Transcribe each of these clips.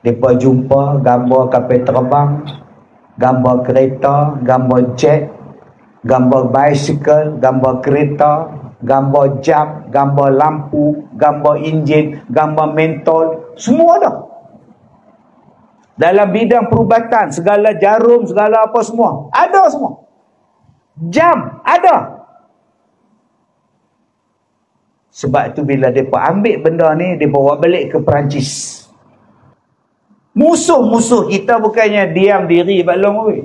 Mereka jumpa gambar kapal terbang, gambar kereta, gambar jet, gambar bicycle, gambar kereta, gambar jam, gambar lampu, gambar enjin, gambar mentol, semua ada. Dalam bidang perubatan, segala jarum, segala apa semua, ada semua. Jam, ada. Sebab tu bila mereka ambil benda ni, dia bawa balik ke Perancis. Musuh-musuh kita bukannya diam diri balong oi.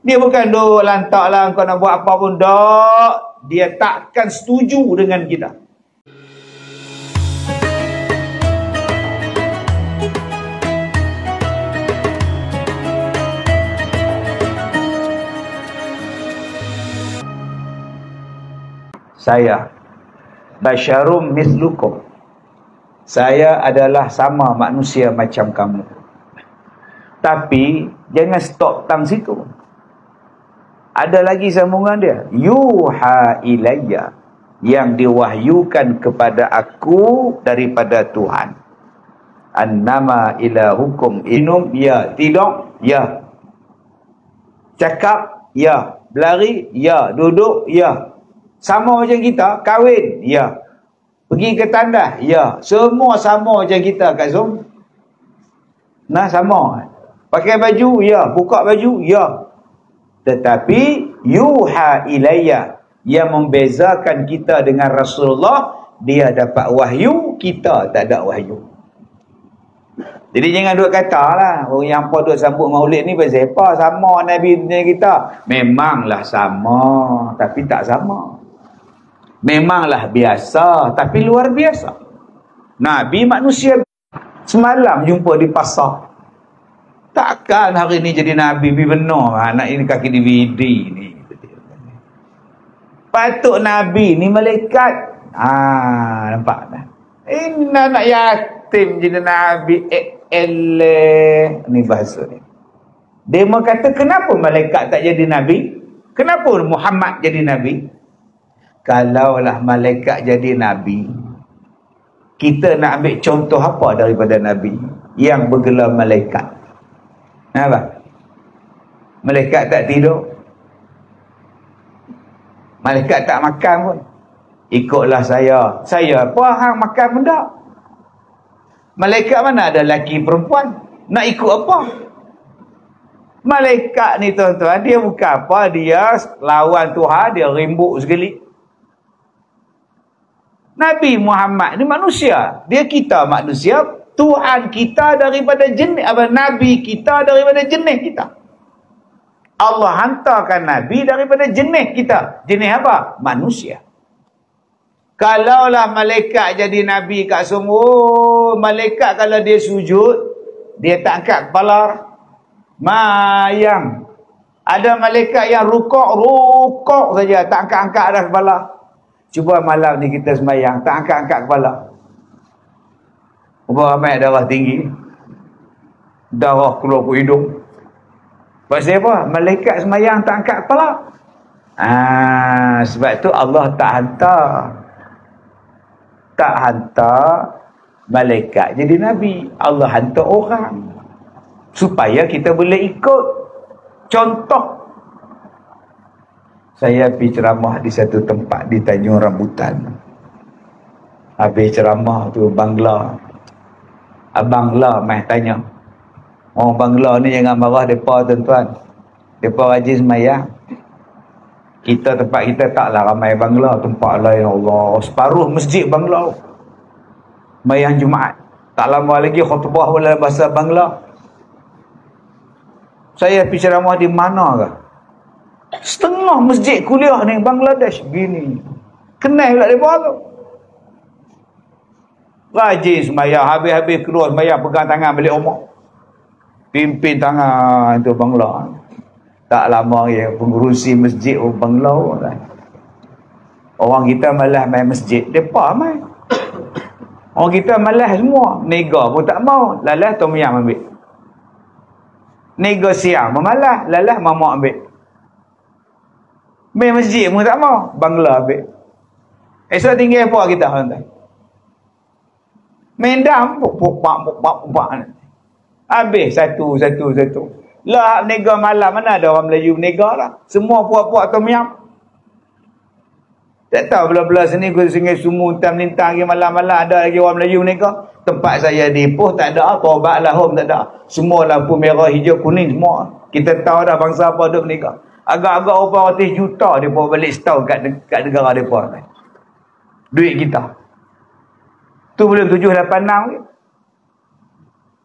Dia bukan duk lantak lah kau nak buat apa pun. Tak. Dia takkan setuju dengan kita. Saya Basyarum mislukum. Saya adalah sama manusia macam kamu. Tapi jangan stop tang situ. Ada lagi sambungan dia. Yuha ilayya, yang diwahyukan kepada aku daripada Tuhan. Annama ilahukum inum, ya. Tidur, ya. Cakap, ya. Berlari, ya. Duduk, ya. Sama macam kita, kahwin, ya. Pergi ke tandas, ya. Semua sama macam kita kat Zoom. Nah, sama. Pakai baju, ya. Buka baju, ya. Tetapi yuha ilayya, yang membezakan kita dengan Rasulullah, dia dapat wahyu, kita tak ada wahyu. Jadi jangan duk kata lah, orang yang apa duk sambut maulid ni pasal apa? Sama Nabi kita. Memanglah sama, tapi tak sama. Memanglah biasa, tapi luar biasa. Nabi manusia. Semalam jumpa di pasar. Takkan hari ni jadi Nabi benar. Anak ini kaki DVD ni. Patut Nabi ni malaikat. Nampak tak? Ini anak yatim jadi Nabi. Ni bahasa ni. Dia mau kata kenapa malaikat tak jadi Nabi? Kenapa Muhammad jadi Nabi? Kalaulah malaikat jadi Nabi, kita nak ambil contoh apa daripada Nabi yang bergelar malaikat? Apa? Malaikat tak tidur, malaikat tak makan pun. Ikutlah saya. Saya apa hang makan benda? Malaikat mana ada lelaki perempuan? Nak ikut apa? Malaikat ni tuan-tuan, dia bukan apa, dia lawan Tuhan, dia rimbuk sekali. Nabi Muhammad ni manusia. Dia kita manusia. Tuhan kita daripada jenis apa? Nabi kita daripada jenis kita. Allah hantarkan Nabi daripada jenis kita. Jenis apa? Manusia. Kalaulah malaikat jadi Nabi kat semua, malaikat kalau dia sujud, dia tak angkat kepala. Mayang. Ada malaikat yang rukuk saja, tak angkat-angkat dah kepala. Cuba malam ni kita semayang, tak angkat-angkat kepala. Berapa ramai darah tinggi, darah keluar ke hidung. Pasal apa? Malaikat semayang tak angkat kepala. Sebab tu Allah tak hantar malaikat jadi Nabi. Allah hantar orang supaya kita boleh ikut contoh. Saya pergi ceramah di satu tempat di Tanjung Rambutan. Habis ceramah tu Bangla. Abang La mai tanya. Orang Bangla ni jangan marah mereka tuan-tuan. Mereka rajin semayang. Tempat kita taklah ramai Bangla. Tempat lain Allah. Separuh masjid Bangla. Semayang Jumaat. Tak lama lagi khutbah dalam bahasa Bangla. Saya pergi ceramah di mana ke? Setengah masjid kuliah ni Bangladesh gini. Kenal pula mereka tu. Rajin semayang. Habis-habis keluar semayang, pegang tangan balik rumah. Pimpin tangan itu Bangla. Tak lama ya pengurusi masjid Bangla. Orang kita malas main masjid. Mereka main. Orang kita malas semua. Nega pun tak mau. Lalas Tom Yam ambil. Nega siang memalas. Lalas mamak ambil. Main masjid pun tak mau. Bangla ambil. Esok tinggal apa kita tuan-tuan? Mendam, pok. Habis satu. Lah menega malam, mana ada orang Melayu menega lah. Semua puak-puak tom yam. Tak tahu belah-belah sini Sungai Sumu lintang lagi malam-malam ada lagi orang Melayu menega. Tempat saya di Ipoh tak ada, Tobatlah home tak ada. Semua lampu merah, hijau, kuning semua. Kita tahu dah bangsa apa duk menega. Agak-agak upah 100 juta dia bawa balik setahun kat negara mereka. Duit kita. Tu belum 786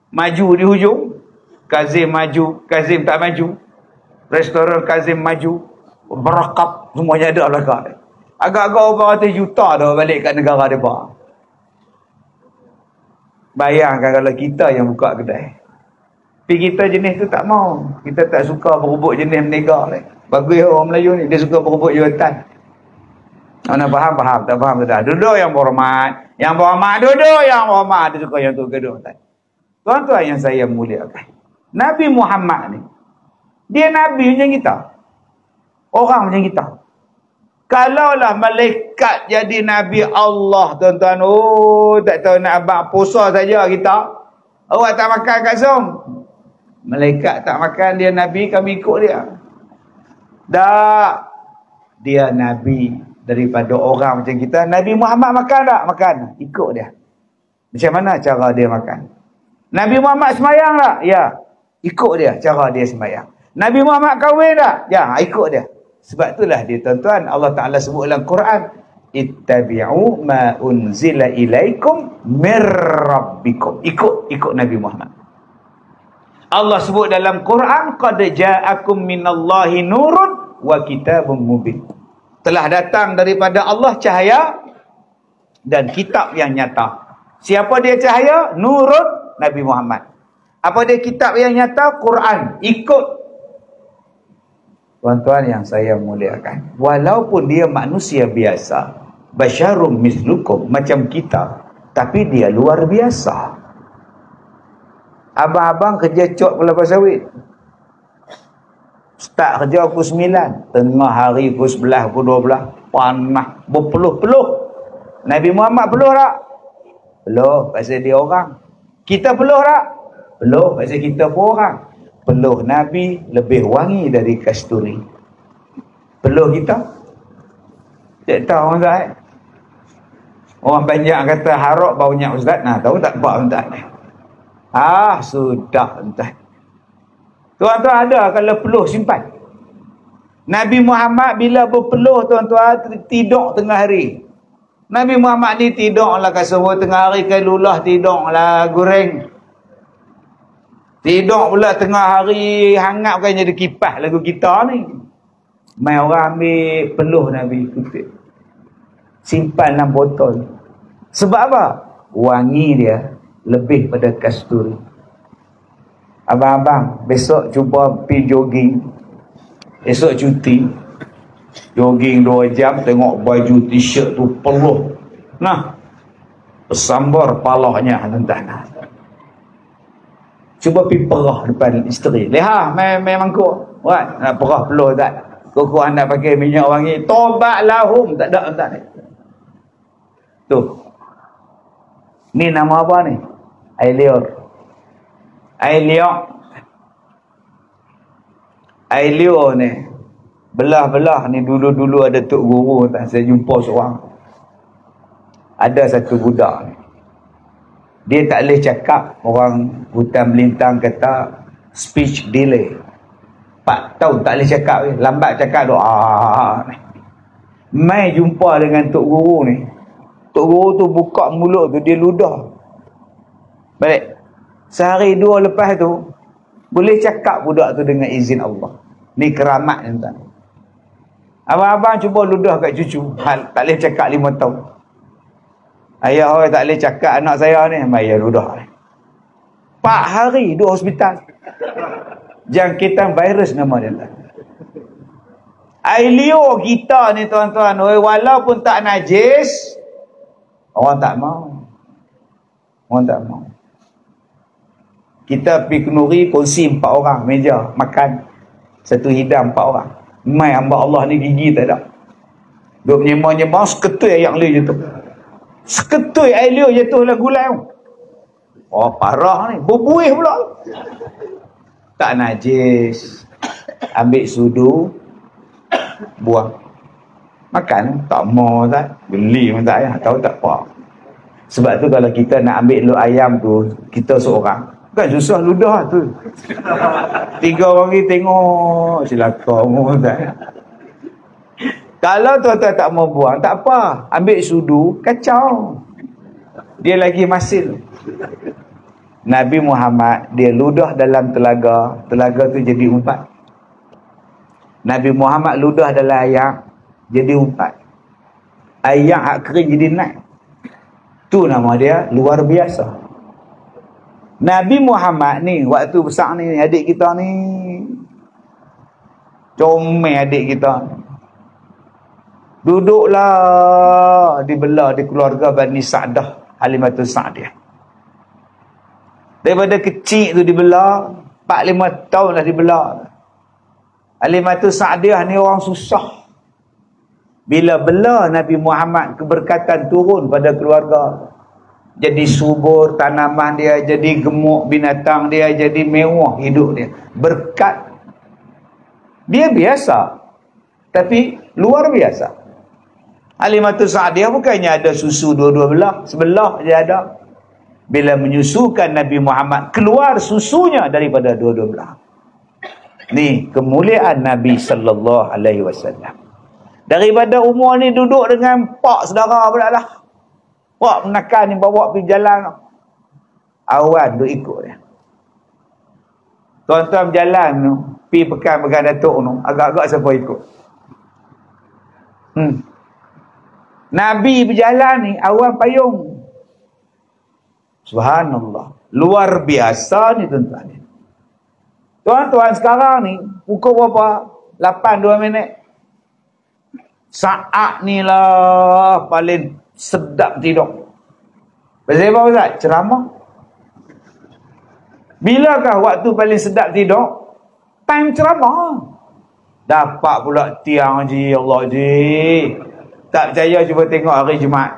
maju di hujung. Kazim maju, Kazim tak maju. Restoran Kazim maju. Berakap semuanya ada belakang. Agak-agak upah 100 juta dah balik kat negara mereka. Bayangkan kalau kita yang buka kedai. Tapi kita jenis tu tak mau. Kita tak suka berebut jenis menega ni. Bagi orang Melayu ni, dia suka berebut jawatan. Mana faham? Tak faham tak dah. Duduk yang berhormat. Yang berhormat duduk yang berhormat. Dia suka yang tu gedung. Tuan-tuan yang saya muliakan. Nabi Muhammad ni, dia Nabi macam kita. Orang macam kita. Kalaulah malaikat jadi Nabi Allah, tuan-tuan. Oh, tak tahu nak abang puasa saja kita. Awak tak makan kat Zoom. Malaikat tak makan, dia Nabi, kami ikut dia. Tak. Dia Nabi daripada orang macam kita. Nabi Muhammad makan tak? Makan. Ikut dia. Macam mana cara dia makan? Nabi Muhammad semayang tak? Ya. Ikut dia cara dia semayang. Nabi Muhammad kahwin tak? Ya, ikut dia. Sebab itulah dia tuan-tuan, Allah Ta'ala sebut dalam Quran, ittabi'u ma unzila ilaikum mir rabbikum. Ikut Nabi Muhammad. Allah sebut dalam Quran, qad ja'akum minallahi nurun wa kitabun mubin. Telah datang daripada Allah cahaya dan kitab yang nyata. Siapa dia cahaya? Nurun, Nabi Muhammad. Apa dia kitab yang nyata? Quran. Ikut. Tuan-tuan yang saya muliakan, walaupun dia manusia biasa, basyarum mislukum, macam kita, tapi dia luar biasa. Abang-abang kerja cok kelapa sawit. Start kerja pukul 9, tengah hari pukul 11, pukul 12, panas berpeluh-peluh. Nabi Muhammad peluh tak? Peluh, pasal dia orang. Kita peluh tak? Peluh, pasal kita pun orang. Peluh Nabi lebih wangi dari kasturi. Peluh kita? Tak tahu orang tak? Orang banyak kata harap baunya ustaz. Nah, tahu tak bau ustaz? Sudah ustaz. Tuan-tuan ada kalau peluh simpan. Nabi Muhammad bila berpeluh tuan-tuan tidur tengah hari. Nabi Muhammad ni tidurlah kat semua tengah hari, kailulah tidurlah goreng. Tidur pula tengah hari hangat bukan jadi kipas lagu kita ni. Mai orang ambil peluh Nabi kutip. Simpan dalam botol. Sebab apa? Wangi dia lebih pada kasturi. Abang-abang, besok cuba pergi jogging. Esok cuti. Jogging 2 jam, tengok baju t-shirt tu peluh. Nah, bersambar palahnya tuan-tuan. Cuba pergi perah depan isteri. Lihat, main mangkuk. What? Nak perah peluh tak? Kau anda pakai minyak wangi. Tobatlah hum. Tak ada tak. Tu. Ni nama apa ni? Ailior. Ailior ni. Belah-belah ni dulu-dulu ada tok guru. Saya jumpa seorang. Ada satu budak ni. Dia tak boleh cakap. Orang hutan melintang kata speech delay. 4 tahun tak boleh cakap. Lambat cakap doa. Mai jumpa dengan tok guru ni. Tok guru tu buka mulut tu, dia ludah. Balik. Sehari 2 lepas tu, boleh cakap budak tu dengan izin Allah. Ni keramat ni tuan. Abang-abang cuba ludah kat cucu. Tak boleh cakap 5 tahun. Ayah orang tak boleh cakap anak saya ni. Ayah ludah ni. 4 hari 2 hospital. Jangkitan virus nama dia. Ailio kita ni tuan-tuan. Walaupun tak najis, orang tak mau. Orang tak mau. Kita pergi kenuri, kongsi 4 orang meja makan. Satu hidang 4 orang. Mai hamba Allah ni gigi tak ada. Duk menyembah-nyembah, seketui ayak dia jatuh. Seketui air liur jatuh lah gulai. Oh, parah ni. Berbuih pula. Tak najis. Ambil sudu, buang. Makan, tak mau tak. Beli pun tak payah. Tahu tak apa. Sebab tu kalau kita nak ambil telur ayam tu, kita seorang, kan susah ludah tu. 3 orang ni tengok, silakan pun tak. Kalau tuan-tuan tak mau buang, tak apa. Ambil sudu, kacau. Dia lagi masin. Nabi Muhammad, dia ludah dalam telaga. Telaga tu jadi umpat. Nabi Muhammad ludah dalam ayak, jadi umpat. Ayak hak kering jadi naik. Tu nama dia luar biasa. Nabi Muhammad ni, waktu besar ni, adik kita ni, comel adik kita ni. Duduklah dibelah di keluarga Bani Sa'dah, Halimatus Sa'diyah. Daripada kecil tu dibelah, 4-5 tahun dah dibelah. Halimatus Sa'diyah ni orang susah. Bila belah Nabi Muhammad, keberkatan turun pada keluarga. Jadi subur tanaman dia, jadi gemuk binatang dia, jadi mewah hidup dia. Berkat. Dia biasa, tapi luar biasa. Halimatus Sa'diyah bukannya ada susu dua-dua belah, sebelah je ada. Bila menyusukan Nabi Muhammad, keluar susunya daripada dua-dua belah. Ni kemuliaan Nabi sallallahu alaihi wasallam. Daripada umur ni duduk dengan pak saudara pula lah. Pak menakan ni bawa pergi jalan. Awan duk ikut dia. Tuan-tuan berjalan tu, pergi pekan Datuk tu, agak-agak siapa ikut? Nabi berjalan ni, awan payung. Subhanallah. Luar biasa ni tuan-tuan. Tuan-tuan sekarang ni, pukul berapa? 8:02 minit. Saat ni lah paling sedap tidur. Pasal apa Ustaz? Ceramah. Bilakah waktu paling sedap tidur? Time ceramah. Dapat pula tiang je, Allah je. Tak percaya cuba tengok hari Jumaat.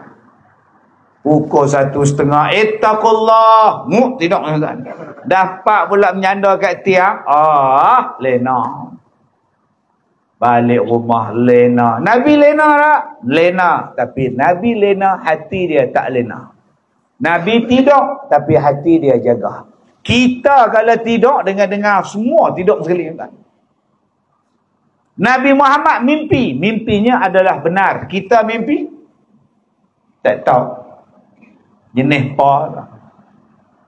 Pukul 1:30. Ittaqullah. Tidur. Dapat pula menyandar kat tiang. Lena. Balik rumah lena. Nabi lena tak? Lena. Tapi Nabi lena, hati dia tak lena. Nabi tidur, tapi hati dia jaga. Kita kalau tidur, dengar-dengar semua tidur sekali. Nabi Muhammad mimpi. Mimpinya adalah benar. Kita mimpi? Tak tahu. Jenis apa?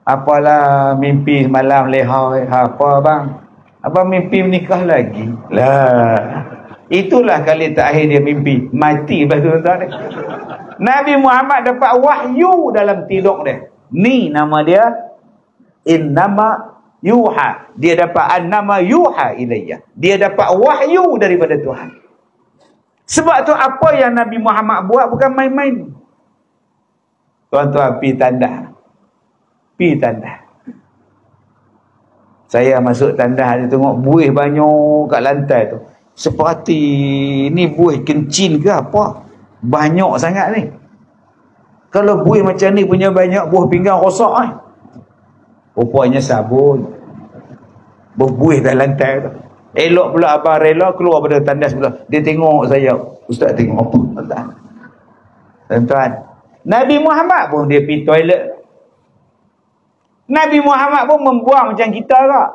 Apalah mimpi malam leha. Apa bang? Abang mimpi menikah lagi. Lah. Itulah kali terakhir dia mimpi. Mati lepas tu tuan-tuan. Nabi Muhammad dapat wahyu dalam tidur dia. Ni nama dia innama yuha. Dia dapat annama yuha ilayya. Dia dapat wahyu daripada Tuhan. Sebab tu apa yang Nabi Muhammad buat bukan main-main. Tuan-tuan pi tandas. Pi tandas. Saya masuk tandas dia tengok buih banyak kat lantai tu. Seperti ni buih kencin ke apa? Banyak sangat ni. Kalau buih macam ni punya banyak, buah pinggang rosak eh. Rupanya sabun. Berbuih kat lantai tu. Elok pula abang rela keluar pada tandas pula. Dia tengok saya. Ustaz tengok apa? Tuan-tuan. Nabi Muhammad pun dia pergi toilet. Nabi Muhammad pun membuang macam kita tak?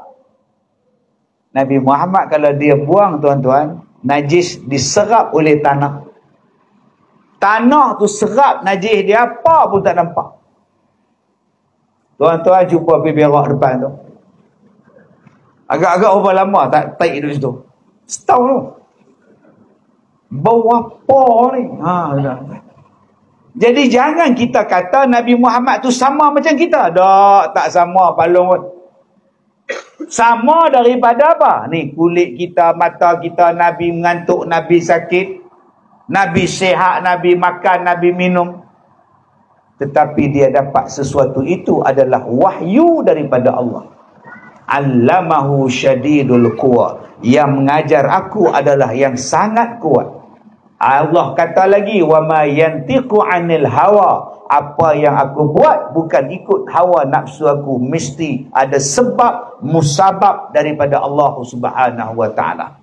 Nabi Muhammad kalau dia buang tuan-tuan, najis diserap oleh tanah. Tanah tu serap najis dia, apa pun tak nampak. Tuan-tuan cuba pergi berak depan tu. Agak-agak berapa lama tak taik duduk situ? Setahun tu. Bau apa ni? Jadi jangan kita kata Nabi Muhammad tu sama macam kita. Tak sama palung. Sama daripada apa? Ni kulit kita, mata kita, Nabi mengantuk, Nabi sakit, Nabi sihat, Nabi makan, Nabi minum. Tetapi dia dapat sesuatu itu adalah wahyu daripada Allah. Allamahu syadidul quwa. Yang mengajar aku adalah yang sangat kuat. Allah kata lagi, wa ma yantiqu 'anil hawa, apa yang aku buat bukan ikut hawa nafsu aku, mesti ada sebab musabab daripada Allah Subhanahu wa taala.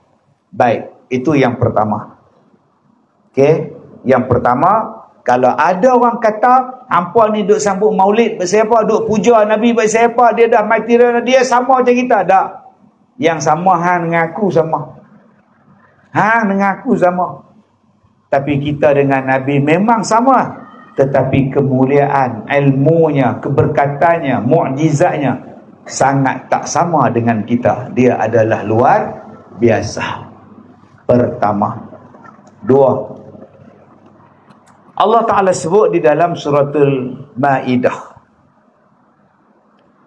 Baik, itu yang pertama. Okey, yang pertama, kalau ada orang kata hampa ni duk sambut maulid pasal apa, duk puja Nabi pasal apa, dia dah mati dah, dia sama macam kita. Tak. Yang sama hang dengan aku sama. Hang dengan aku sama. Tapi kita dengan Nabi memang sama, tetapi kemuliaan, ilmunya, keberkatannya, mukjizatnya sangat tak sama dengan kita. Dia adalah luar biasa. Pertama. Dua, Allah Ta'ala sebut di dalam suratul Ma'idah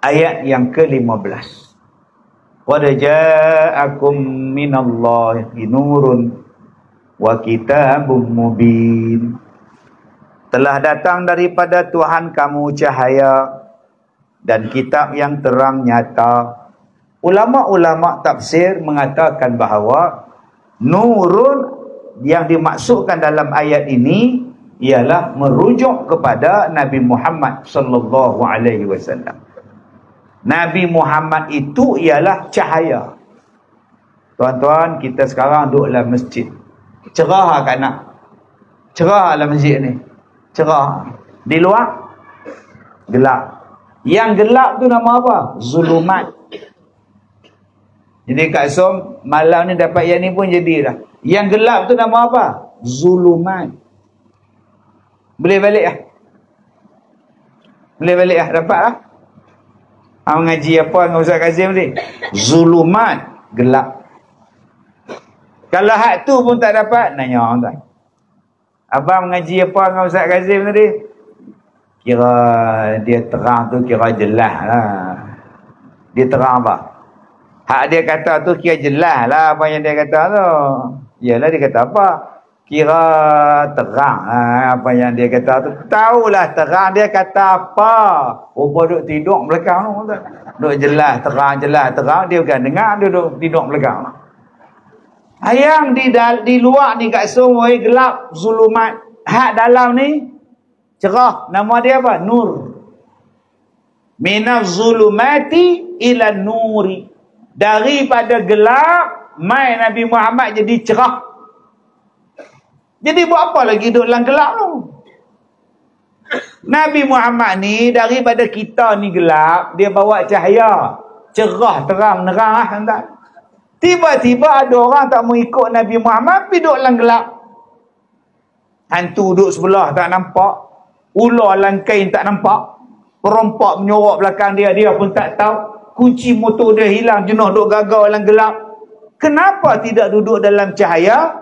ayat yang ke-15, qad ja'akum minallahi nurun wa kitabun mubin, telah datang daripada Tuhan kamu cahaya dan kitab yang terang nyata. Ulama-ulama tafsir mengatakan bahawa nurun yang dimaksudkan dalam ayat ini ialah merujuk kepada Nabi Muhammad sallallahu alaihi wasallam. Nabi Muhammad itu ialah cahaya. Tuan-tuan, kita sekarang duduk dalam masjid. Cerah kan nak? Cerah dalam masjid ni. Cerah. Di luar gelap. Yang gelap tu nama apa? Zulumat. Jadi Kak Som, malam ni dapat yang ni pun jadi dah. Yang gelap tu nama apa? Zulumat. Boleh balik lah. Boleh balik lah. Dapat lah. Mengaji apa dengan Ustaz Kazim ni? Zulumat. Gelap. Kalau hak tu pun tak dapat, nanya orang tak. Abang mengaji apa dengan Ustaz Kazim tadi? Kira dia terang tu kira jelas lah. Dia terang apa? Hak dia kata tu kira jelas lah apa yang dia kata tu. Yalah dia kata apa? Kira terang lah apa yang dia kata tu. Tahulah terang dia kata apa. Rupa duduk tidur belakang tu. Duduk jelas terang. Dia bukan dengar, dia duduk tidur belakang tu. Yang di luar ni kat semua gelap, zulumat. Hak dalam ni cerah. Nama dia apa? Nur. Minaz zulumati ila nuri. Daripada gelap mai Nabi Muhammad jadi cerah. Jadi buat apa lagi duduk dalam gelap tu? Nabi Muhammad ni daripada kita ni gelap, dia bawa cahaya, cerah, terang, menerang lah, tak? Tiba-tiba ada orang tak mau ikut Nabi Muhammad, pergi duduk dalam gelap. Hantu duduk sebelah tak nampak, ular dalam kain tak nampak, perompak menyorok belakang dia, dia pun tak tahu, kunci motor dia hilang, jenuh duduk gagau dalam gelap. Kenapa tidak duduk dalam cahaya?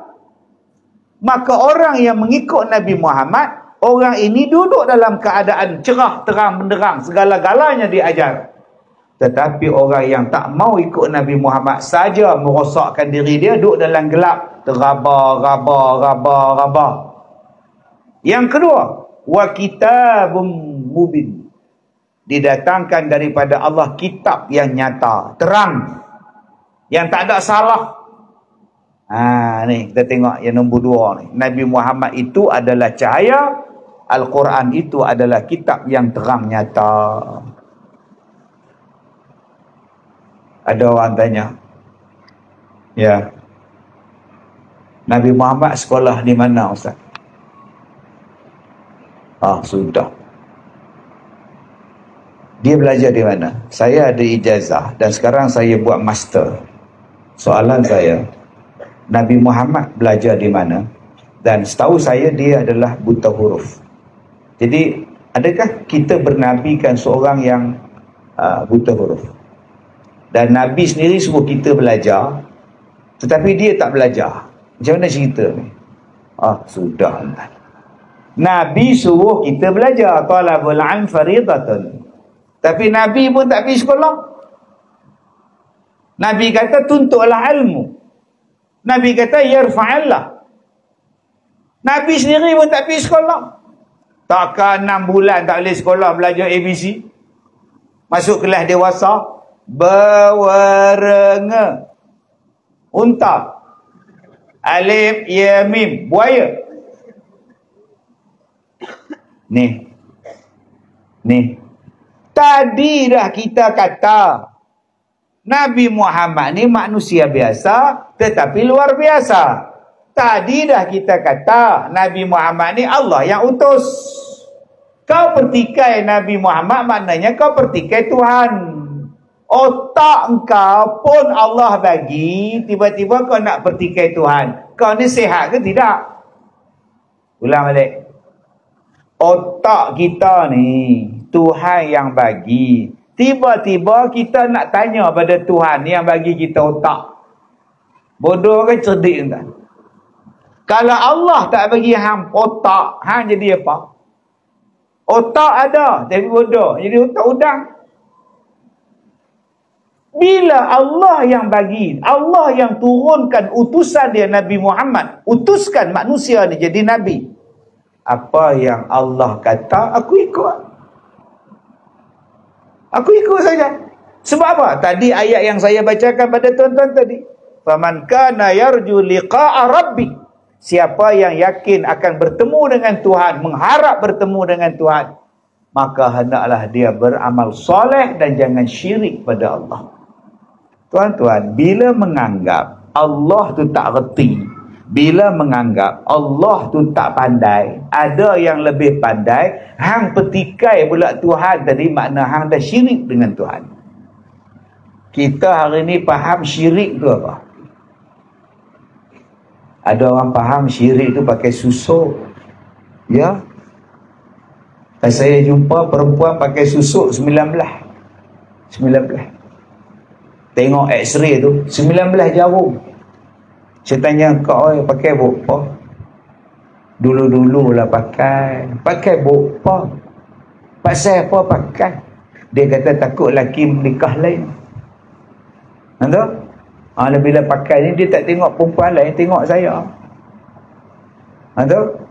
Maka orang yang mengikut Nabi Muhammad, orang ini duduk dalam keadaan cerah, terang, benderang, segala-galanya diajar. Tetapi orang yang tak mau ikut Nabi Muhammad saja merosakkan diri dia, duduk dalam gelap, teraba. Yang kedua, wa kitabun mubin, didatangkan daripada Allah kitab yang nyata, terang, yang tak ada salah. Ni kita tengok yang nombor 2 ni. Nabi Muhammad itu adalah cahaya, Al-Quran itu adalah kitab yang terang nyata. Ada orang tanya, ya, Nabi Muhammad sekolah di mana Ustaz? Sudah. Dia belajar di mana? Saya ada ijazah dan sekarang saya buat master. Soalan saya, Nabi Muhammad belajar di mana? Dan setahu saya dia adalah buta huruf. Jadi adakah kita bernabikan seorang yang buta huruf? Dan Nabi sendiri suruh kita belajar, tetapi dia tak belajar. Macam mana cerita ni? Sudah. Nabi suruh kita belajar, talabul ilm faridatun. Tapi Nabi pun tak pergi sekolah. Nabi kata tuntutlah ilmu. Nabi kata yarfa'illah. Nabi sendiri pun tak pergi sekolah. Takkan 6 bulan tak boleh sekolah belajar ABC. Masuk kelas dewasa, berwarna unta. Alif, ya, mim. Buaya. Ni. Tadi dah kita kata Nabi Muhammad ni manusia biasa tetapi luar biasa. Tadi dah kita kata Nabi Muhammad ni Allah yang utus. Kau pertikai Nabi Muhammad maknanya kau pertikai Tuhan. Otak engkau pun Allah bagi, tiba-tiba kau nak pertikai Tuhan. Kau ni sihat ke tidak? Ulang balik. Otak kita ni Tuhan yang bagi. Tiba-tiba kita nak tanya pada Tuhan yang bagi kita otak. Bodoh ke cerdik entah? Kalau Allah tak bagi hang otak, hang jadi apa? Otak ada, tapi bodoh. Jadi otak udang. Bila Allah yang bagi, Allah yang turunkan utusan dia Nabi Muhammad, utuskan manusia ni jadi Nabi. Apa yang Allah kata, aku ikut. Aku ikut saja. Sebab apa? Tadi ayat yang saya bacakan pada tuan-tuan tadi. Faman kana yarju liqa'a rabbi. Siapa yang yakin akan bertemu dengan Tuhan, mengharap bertemu dengan Tuhan, maka hendaklah dia beramal soleh dan jangan syirik pada Allah. Tuan-tuan, bila menganggap Allah tu tak reti, bila menganggap Allah tu tak pandai, ada yang lebih pandai, hang petikai pula Tuhan tadi, makna hang dah syirik dengan Tuhan. Kita hari ni faham syirik tu apa? Ada orang faham syirik tu pakai susuk. Ya. Dan saya jumpa perempuan pakai susuk 19. Tengok x-ray tu 19 jarum. Saya tanya kau pakai apa? Dulu-dulu lah pakai apa? Pasal apa pakai? Dia kata takut laki menikah lain. Nampak? Bila pakai ni dia tak tengok perempuan lain, tengok saya. Nampak?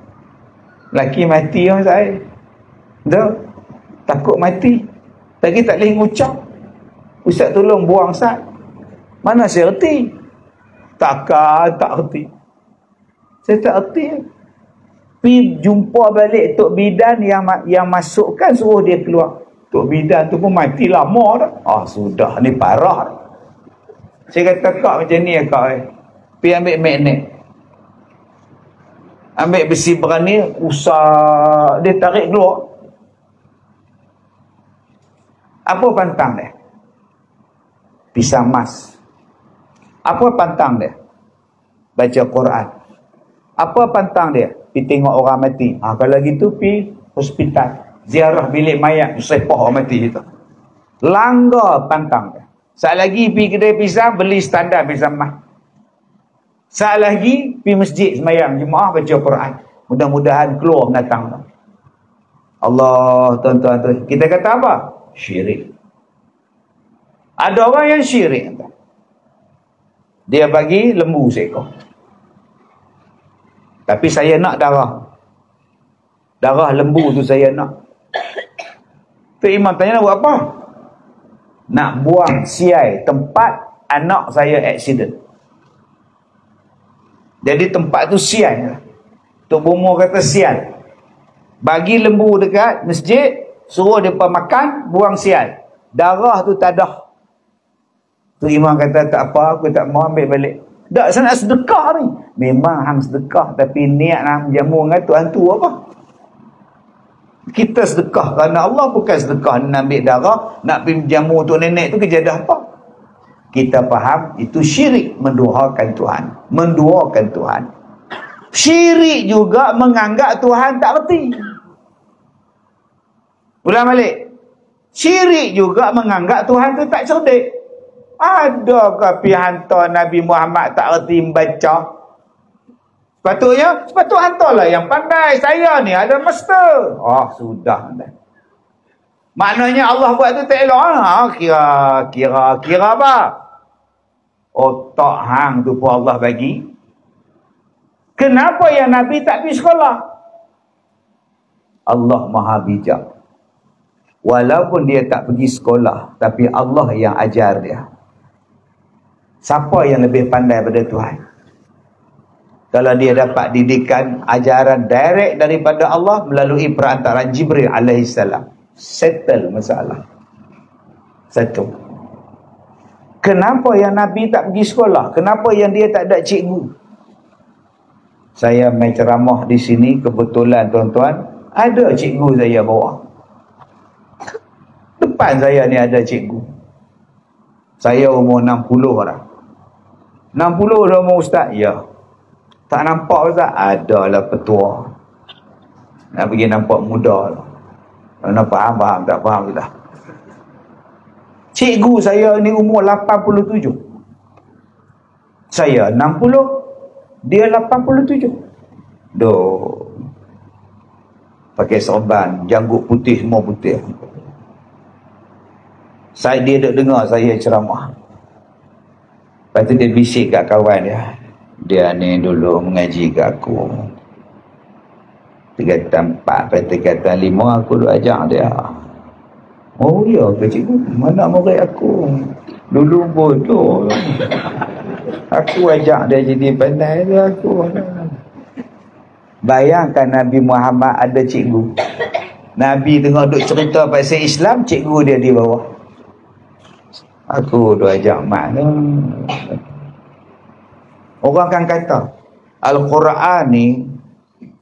Laki mati orang saya. Nampak? Takut mati. Lagi tak boleh ngucap. Ustaz tolong buang Ustaz. Mana saya erti? Tak erti. Saya tak erti. Pergi jumpa balik Tok Bidan yang masukkan, suruh dia keluar. Tok Bidan tu pun mati lama dah. Sudah ni parah. Saya kata kak macam ni kak. Pergi ambil magnet. Ambil besi berani, usah dia tarik keluar. Apa pantang dia? Pisang mas. Apa pantang dia? Baca Quran. Apa pantang dia? Pergi tengok orang mati. Kalau gitu pergi hospital, ziarah bilik mayat, sepah orang mati itu. Langgar pantang dia. Saat lagi pergi kedai pisang, beli standar pisang mas. Saat lagi pergi masjid semayang jemaah baca Quran. Mudah-mudahan keluar mendatang. Allah, tuan-tuan tu. Kita kata apa? Syirik. Ada orang yang syirik. Dia bagi lembu seekor. Tapi saya nak darah. Darah lembu tu saya nak. Tu imam tanya nak buat apa? Nak buang siai tempat anak saya aksiden. Jadi tempat tu siai. Tok Bomo kata sial. Bagi lembu dekat masjid, suruh dia makan, buang sial. Darah tu tak ada. Tu imam kata tak apa, aku tak mau ambil balik. Tak, saya nak sedekah ni. Memang hang sedekah, tapi niat nak jamu dengan Tuhan tu apa? Kita sedekah kerana Allah, bukan sedekah nak ambil darah, nak pergi jamu untuk nenek tu kejadah apa? Kita faham itu syirik, menduakan Tuhan. Menduakan Tuhan. Syirik juga menganggap Tuhan tak reti. Ulang balik. Syirik juga menganggap Tuhan tu tak cerdik. Adakah pergi hantar Nabi Muhammad tak reti membaca? Sepatutnya hantarlah yang pandai. Saya ni ada master. Sudah. Maknanya Allah buat tu tak elok. Kira apa? Otak hang tu pun Allah bagi. Kenapa yang Nabi tak pergi sekolah? Allah maha bijak. Walaupun dia tak pergi sekolah, tapi Allah yang ajar dia. Siapa yang lebih pandai pada Tuhan? Kalau dia dapat didikan ajaran direct daripada Allah melalui perantaraan Jibril alaihissalam, settle masalah. Satu. Kenapa yang Nabi tak pergi sekolah? Kenapa yang dia tak ada cikgu? Saya main ceramah di sini, kebetulan tuan-tuan, ada cikgu saya bawa. Depan saya ni ada cikgu. Saya umur 60 orang. 60 dah umur ustaz? Ya. Tak nampak ustaz? Adalah petua. Nak pergi nampak muda. Nak faham, tak faham kita. Cikgu saya ni umur 87. Saya 60, dia 87. Doh. Pakai sorban, janggut putih, semua putih. Dia duk dengar saya ceramah. Lepas tu dia bisik kat kawan dia. Dia ni dulu mengaji kat aku. Tingkatan 4, tingkatan 5 aku duk ajak dia. Oh ya ke cikgu? Mana murid aku? Dulu bodoh. Aku ajak dia jadi pandai dia aku. Bayangkan Nabi Muhammad ada cikgu. Nabi tengah duk cerita pasal Islam, cikgu dia di bawah. Aku duk ajak mak tu. Orang akan kata Al-Quran ni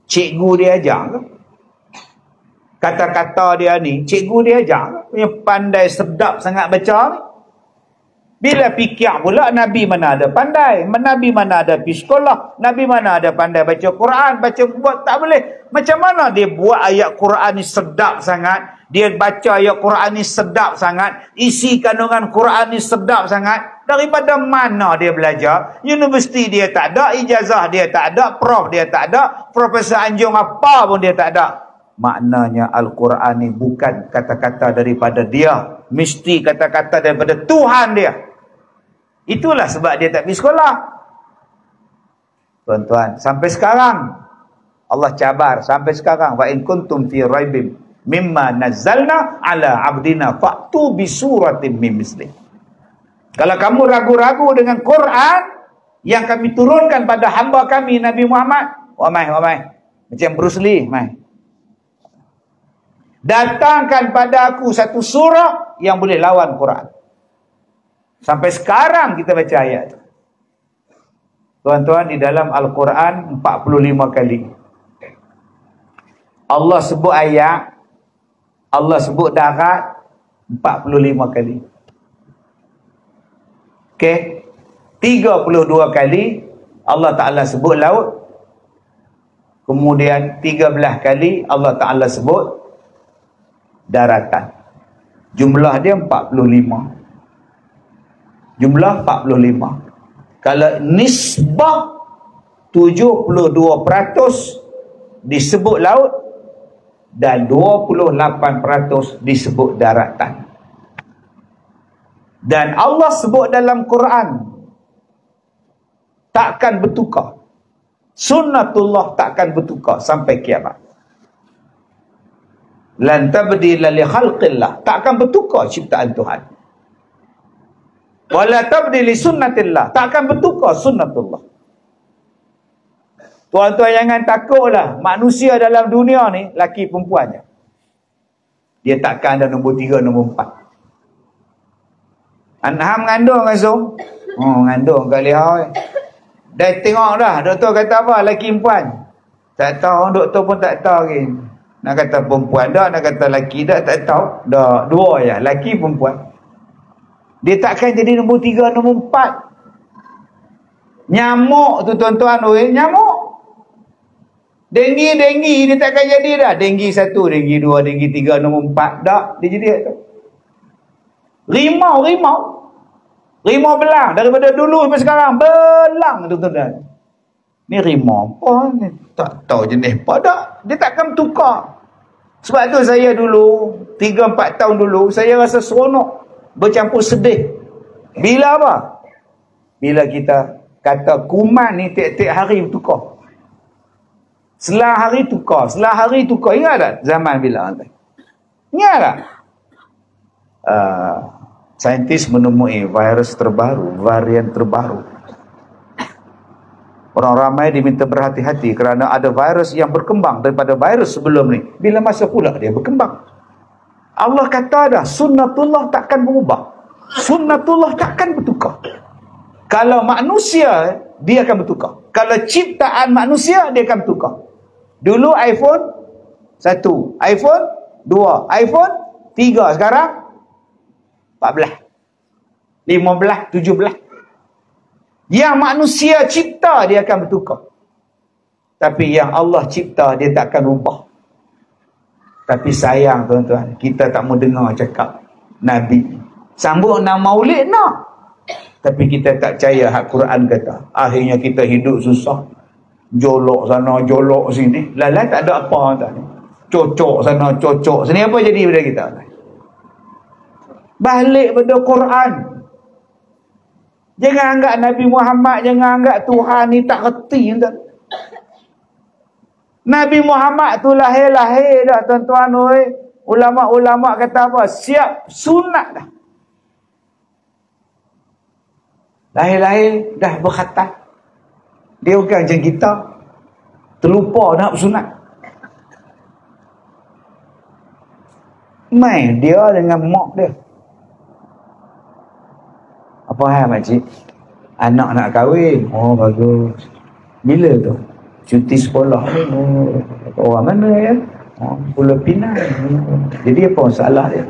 cikgu dia ajak ke? Kata-kata dia ni cikgu dia ajak ke? Yang pandai sedap sangat baca ni. Bila fikir pula Nabi mana ada pandai, Nabi mana ada pergi sekolah, Nabi mana ada pandai baca Quran, baca buat tak boleh. Macam mana dia buat ayat Quran ni sedap sangat, dia baca ayat Quran ni sedap sangat, isi kandungan Quran ni sedap sangat. Daripada mana dia belajar? Universiti dia tak ada, ijazah dia tak ada, prof dia tak ada, Profesor Anjung apa pun dia tak ada. Maknanya Al-Quran ni bukan kata-kata daripada dia, mesti kata-kata daripada Tuhan dia. Itulah sebab dia tak pergi sekolah. Tuan-tuan, sampai sekarang Allah cabar, sampai sekarang, wa in kuntum fi raibim mimma nazzalna ala abdina fa'tu bi suratin min misli. Kalau kamu ragu-ragu dengan Quran yang kami turunkan pada hamba kami Nabi Muhammad, wamai macam Bruce Lee, mai, datangkan pada aku satu surah yang boleh lawan Quran. Sampai sekarang kita baca ayat tu. Tuan-tuan, di dalam Al-Quran 45 kali Allah sebut ayat, Allah sebut darat 45 kali. Okey. 32 kali Allah Ta'ala sebut laut. Kemudian 13 kali Allah Ta'ala sebut daratan. Jumlah dia 45. Jumlah 45. Kalau nisbah 72% disebut laut dan 28% disebut daratan. Dan Allah sebut dalam Quran takkan bertukar. Sunnatullah takkan bertukar sampai kiamat. Lan tabdila li khalqillah, takkan bertukar ciptaan Tuhan. Wala tabdili sunnatillah, takkan bertukar sunnatullah. Tuan-tuan jangan takutlah, manusia dalam dunia ni laki perempuannya. Dia takkan ada nombor 3, nombor 4. Anham mengandung kan Zom? Mengandung kat Lihau. Dah tengok dah, doktor kata apa, laki perempuan? Tak tahu, doktor pun tak tahu lagi. Nak kata perempuan dah, nak kata laki dah, tak tahu. Dah, dua ya, laki perempuan. Dia takkan jadi nombor 3, nombor 4. Nyamuk tu tuan-tuan, nyamuk. Denggi dia takkan jadi dah. Denggi 1, denggi 2, denggi 3, nombor 4. Dah, dia jadi tu. Rimau belang. Daripada dulu sampai sekarang, belang tuan-tuan. Ni rimau apa ni? Tak tahu jenis apa dah. Dia takkan tukar. Sebab tu saya dulu 3-4 tahun dulu saya rasa seronok, bercampur sedih. Bila apa? Bila kita kata kuman ni tiap-tiap hari tukar. Selang hari tukar. Ingat tak zaman bila nanti? Ingat tak? Saintis menemui virus terbaru, varian terbaru. Orang ramai diminta berhati-hati kerana ada virus yang berkembang daripada virus sebelum ni. Bila masa pula dia berkembang? Allah kata dah, sunnatullah takkan berubah. Sunnatullah takkan bertukar. Kalau manusia, dia akan bertukar. Kalau ciptaan manusia, dia akan bertukar. Dulu iPhone 1, iPhone 2, iPhone 3, sekarang 14, 15, 17. Yang manusia cipta, dia akan bertukar. Tapi yang Allah cipta, dia tak akan ubah. Tapi sayang tuan-tuan, kita tak mau dengar cakap Nabi. Sambut nak maulid nak. Tapi kita tak percaya hak Quran kata. Akhirnya kita hidup susah. Jolok sana, jolok sini. Lalai tak ada apa tuan. Cocok sana, cocok sini. Apa jadi pada kita? Balik pada Quran. Jangan anggap Nabi Muhammad, jangan anggap Tuhan ni tak reti. Nabi Muhammad tu lahir-lahir dah tuan-tuan. Ulama-ulama kata apa? Siap sunat dah. Lahir-lahir dah berkhatam. Dia bukan macam kita. Terlupa nak bersunat. Main dia dengan mak dia. Apa hal makcik? Anak nak kahwin. Oh bagus. Bila tu? Cuti sekolah. Oh, orang mana ya? Oh, Pulau Pinang. Jadi apa masalah dia?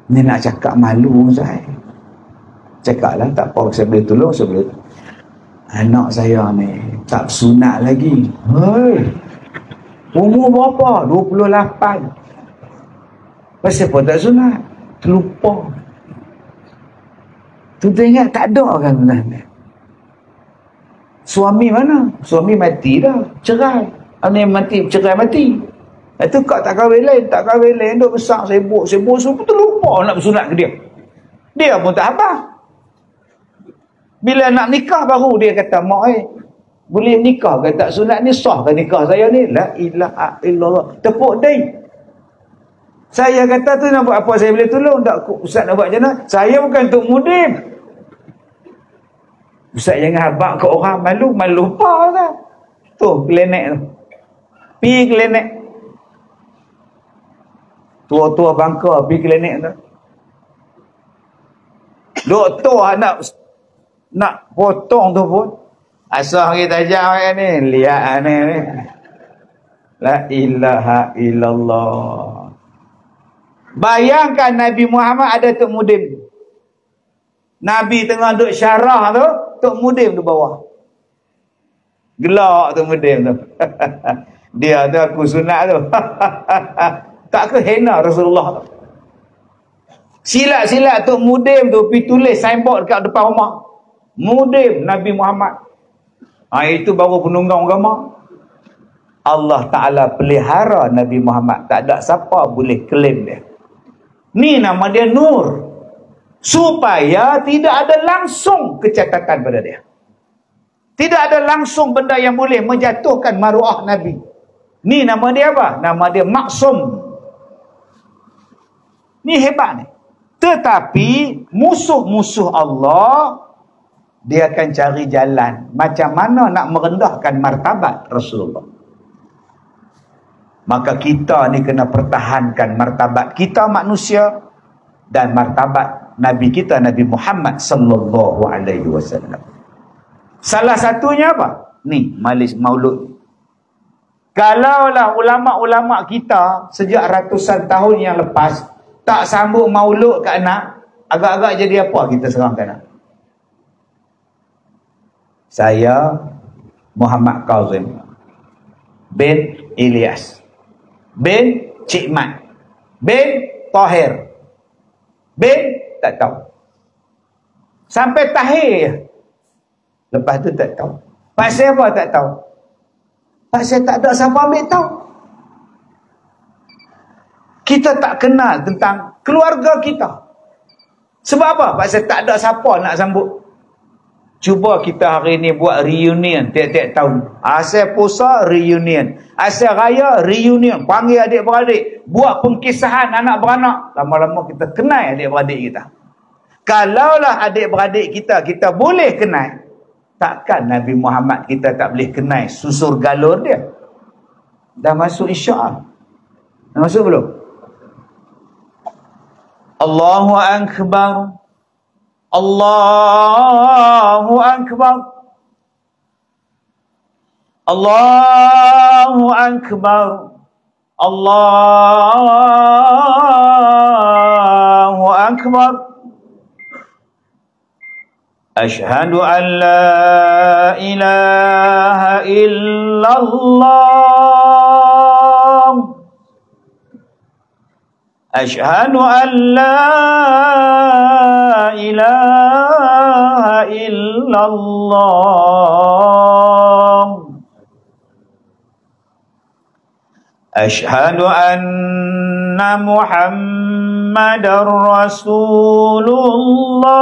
Ni nak cakap malu saya. Cakaplah tak apa, saya boleh tolong, saya boleh. Anak saya ni tak sunat lagi. Hei. Umur berapa? 28. Pasal apa tak sunat? Terlupa. Tu ingat tak ada kan tuan. Suami mana? Suami mati dah, cerai. Ani mati, cerai mati. Itu kau tak kahwin lain, duk besar sibuk semua terlupa nak bersunat ke dia. Dia pun tak apa. Bila nak nikah baru dia kata, mak boleh nikah ke tak sunat ni, sah ke nikah saya ni? La ilaha illallah. Tepuk dai. Saya kata tu nak buat apa, saya boleh tolong tak? Ustaz nak buat macam mana? Saya bukan untuk mudim. Ustaz jangan habak ke orang, malu lupa kan. Tu klenek tu. Pi klenek. Tua-tua bangka pi klenek tu. Doktor nak potong tu pun asal kita tajam ni lihat ni. La ilaha illallah. Bayangkan Nabi Muhammad ada Tok Mudim. Nabi tengah duduk syarah tu, Tok Mudim tu bawah. Gelak Tok Mudim tu. Dia tu aku sunat tu. Tak ke hina Rasulullah tu. Silat-silat Tok Mudim tu pergi tulis signboard dekat depan rumah. Mudim Nabi Muhammad. Itu baru penunggang agama. Allah Ta'ala pelihara Nabi Muhammad. Tak ada siapa boleh klaim dia. Ni nama dia Nur. Supaya tidak ada langsung kecatatan pada dia. Tidak ada langsung benda yang boleh menjatuhkan maruah Nabi. Ni nama dia apa? Nama dia Maksum. Ni hebat ni. Tetapi musuh-musuh Allah, dia akan cari jalan macam mana nak merendahkan martabat Rasulullah. Maka kita ni kena pertahankan martabat kita manusia dan martabat Nabi kita, Nabi Muhammad sallallahu alaihi wasallam. Salah satunya apa? Ni majlis maulud. Kalaulah ulama-ulama kita sejak ratusan tahun yang lepas tak sambung maulud kat anak, agak-agak jadi apa kita serang kat anak? Saya Muhammad Kazim bin Ilyas bin Cik Mat bin Tahir bin tak tahu sampai Tahir. Lepas tu tak tahu. Pasal apa tak tahu? Pasal tak ada siapa ambil tahu. Kita tak kenal tentang keluarga kita. Sebab apa? Pasal tak ada siapa nak sambut. Cuba kita hari ni buat reunion tiap-tiap tahun. Asal puasa, reunion. Asal raya, reunion. Panggil adik-beradik. Buat pengkisahan anak beranak. Lama-lama kita kenal adik-beradik kita. Kalaulah adik-beradik kita boleh kenal, Takkan Nabi Muhammad kita tak boleh kenal susur galur dia? Dah masuk isyak. Dah masuk belum? Allahu Akbar. Allahu Akbar. Allahu Akbar. Allahu Akbar. Asyhadu an la ilaha illallah. Asyhadu an la ilaha illallah. Asyhadu anna Muhammadar Rasulullah.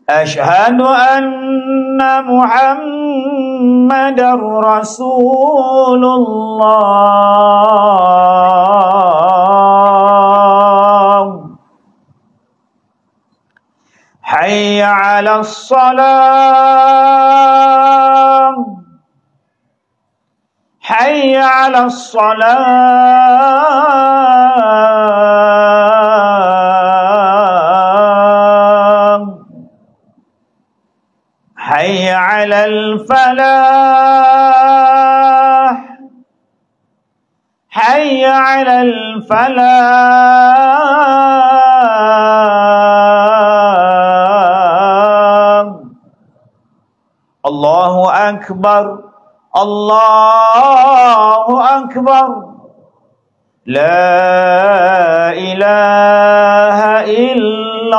Asyhadu anna Muhammadar Rasulullah. Hayya 'alas salam. Hayya 'alas salam. Hayya 'alal falah. Hayya 'alal falah. Allahu Akbar. Allahu Akbar. La ilaha illallah.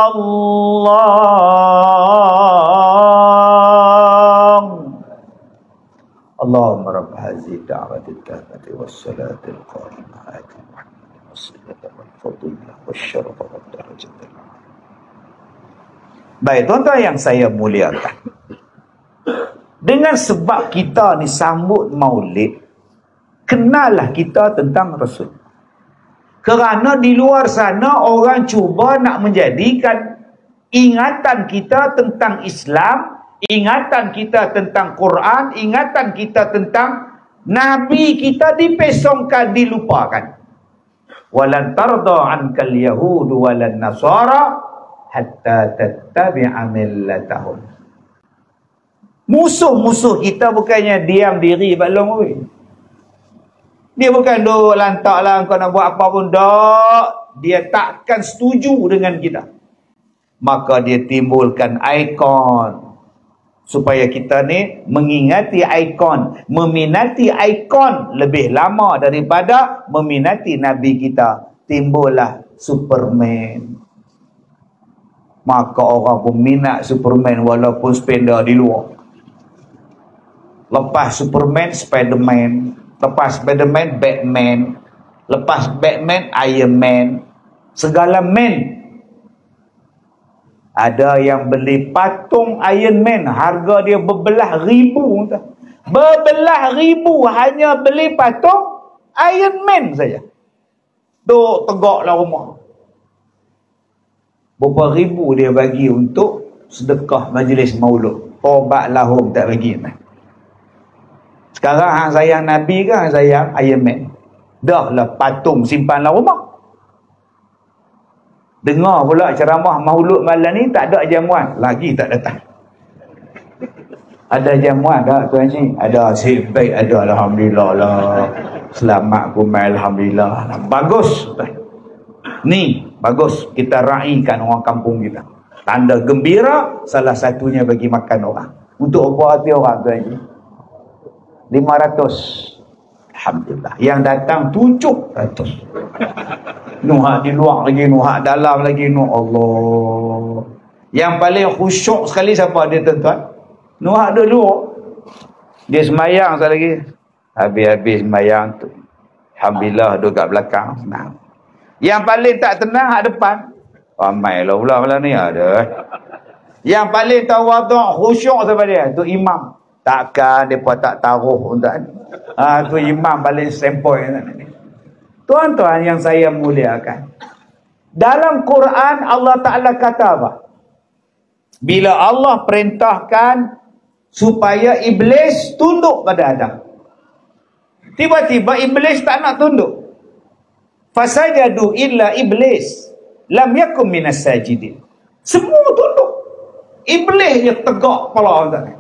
Allahumma rabb hadhihi da'wati at-tammati was-salati al-qa'imah ati Muhammadin was-salata wal-fadilah wasyarafa wad-darajat. Baik, tuan-tuan yang saya muliakan, dengan sebab kita ni sambut maulid, kenallah kita tentang Rasul. Kerana di luar sana orang cuba nak menjadikan ingatan kita tentang Islam, ingatan kita tentang Quran, ingatan kita tentang Nabi kita dipesongkan, dilupakan. Walan tarda ankal yahudu walan nasara hatta tattabi'a millatahum. Musuh-musuh kita bukannya diam diri balong oi. Dia bukan duk lantak lah kau nak buat apa pun, tak. Dia takkan setuju dengan kita. Maka dia timbulkan ikon supaya kita ni mengingati ikon, meminati ikon lebih lama daripada meminati Nabi kita. Timbullah Superman. Maka orang pun minat Superman walaupun sepeda di luar. Lepas Superman, Spiderman. Lepas Spiderman, Batman. Lepas Batman, Iron Man. Segala man. Ada yang beli patung Iron Man, harga dia berbelah ribu. Berbelah ribu hanya beli patung Iron Man saja. Duk tegaklah rumah. Berapa ribu dia bagi untuk sedekah majlis maulud. Tobat lahum tak bagi. Sekarang hang sayang Nabi ke hang sayang Iron Man? Dah lah patung simpanlah rumah. Dengar pula ceramah maulud malam ni tak ada jamuan. Lagi tak datang. Ada jamuan tak tuan cik? Ada, nasib baik ada, alhamdulillah lah. Selamat kumai, alhamdulillah. Bagus. Ni bagus kita raikan orang kampung kita. Tanda gembira salah satunya bagi makan orang. Untuk apa hati orang tuan cik? 500. Alhamdulillah. Yang datang 700. Nuhak di luar lagi, nuhak dalam lagi, Allah. Yang paling khusyuk sekali siapa dia tuan-tuan? Nuhak dulu. Dia semayang sekali lagi. Habis-habis semayang tu. Alhamdulillah duduk kat belakang. Senang. Yang paling tak tenang hak depan. Ramai lah pula malam ni ada. Yang paling tawaduk khusyuk siapa dia? Tu imam. Takkan mereka tak taruh untuk tu imam paling sempoi. Tuan-tuan yang saya muliakan, Dalam Quran Allah Ta'ala kata apa? Bila Allah perintahkan supaya Iblis tunduk pada Adam, tiba-tiba Iblis tak nak tunduk. Fasajadu illa Iblis lam yakum minas sajidin. Semua tunduk. Iblis dia tegak kepala.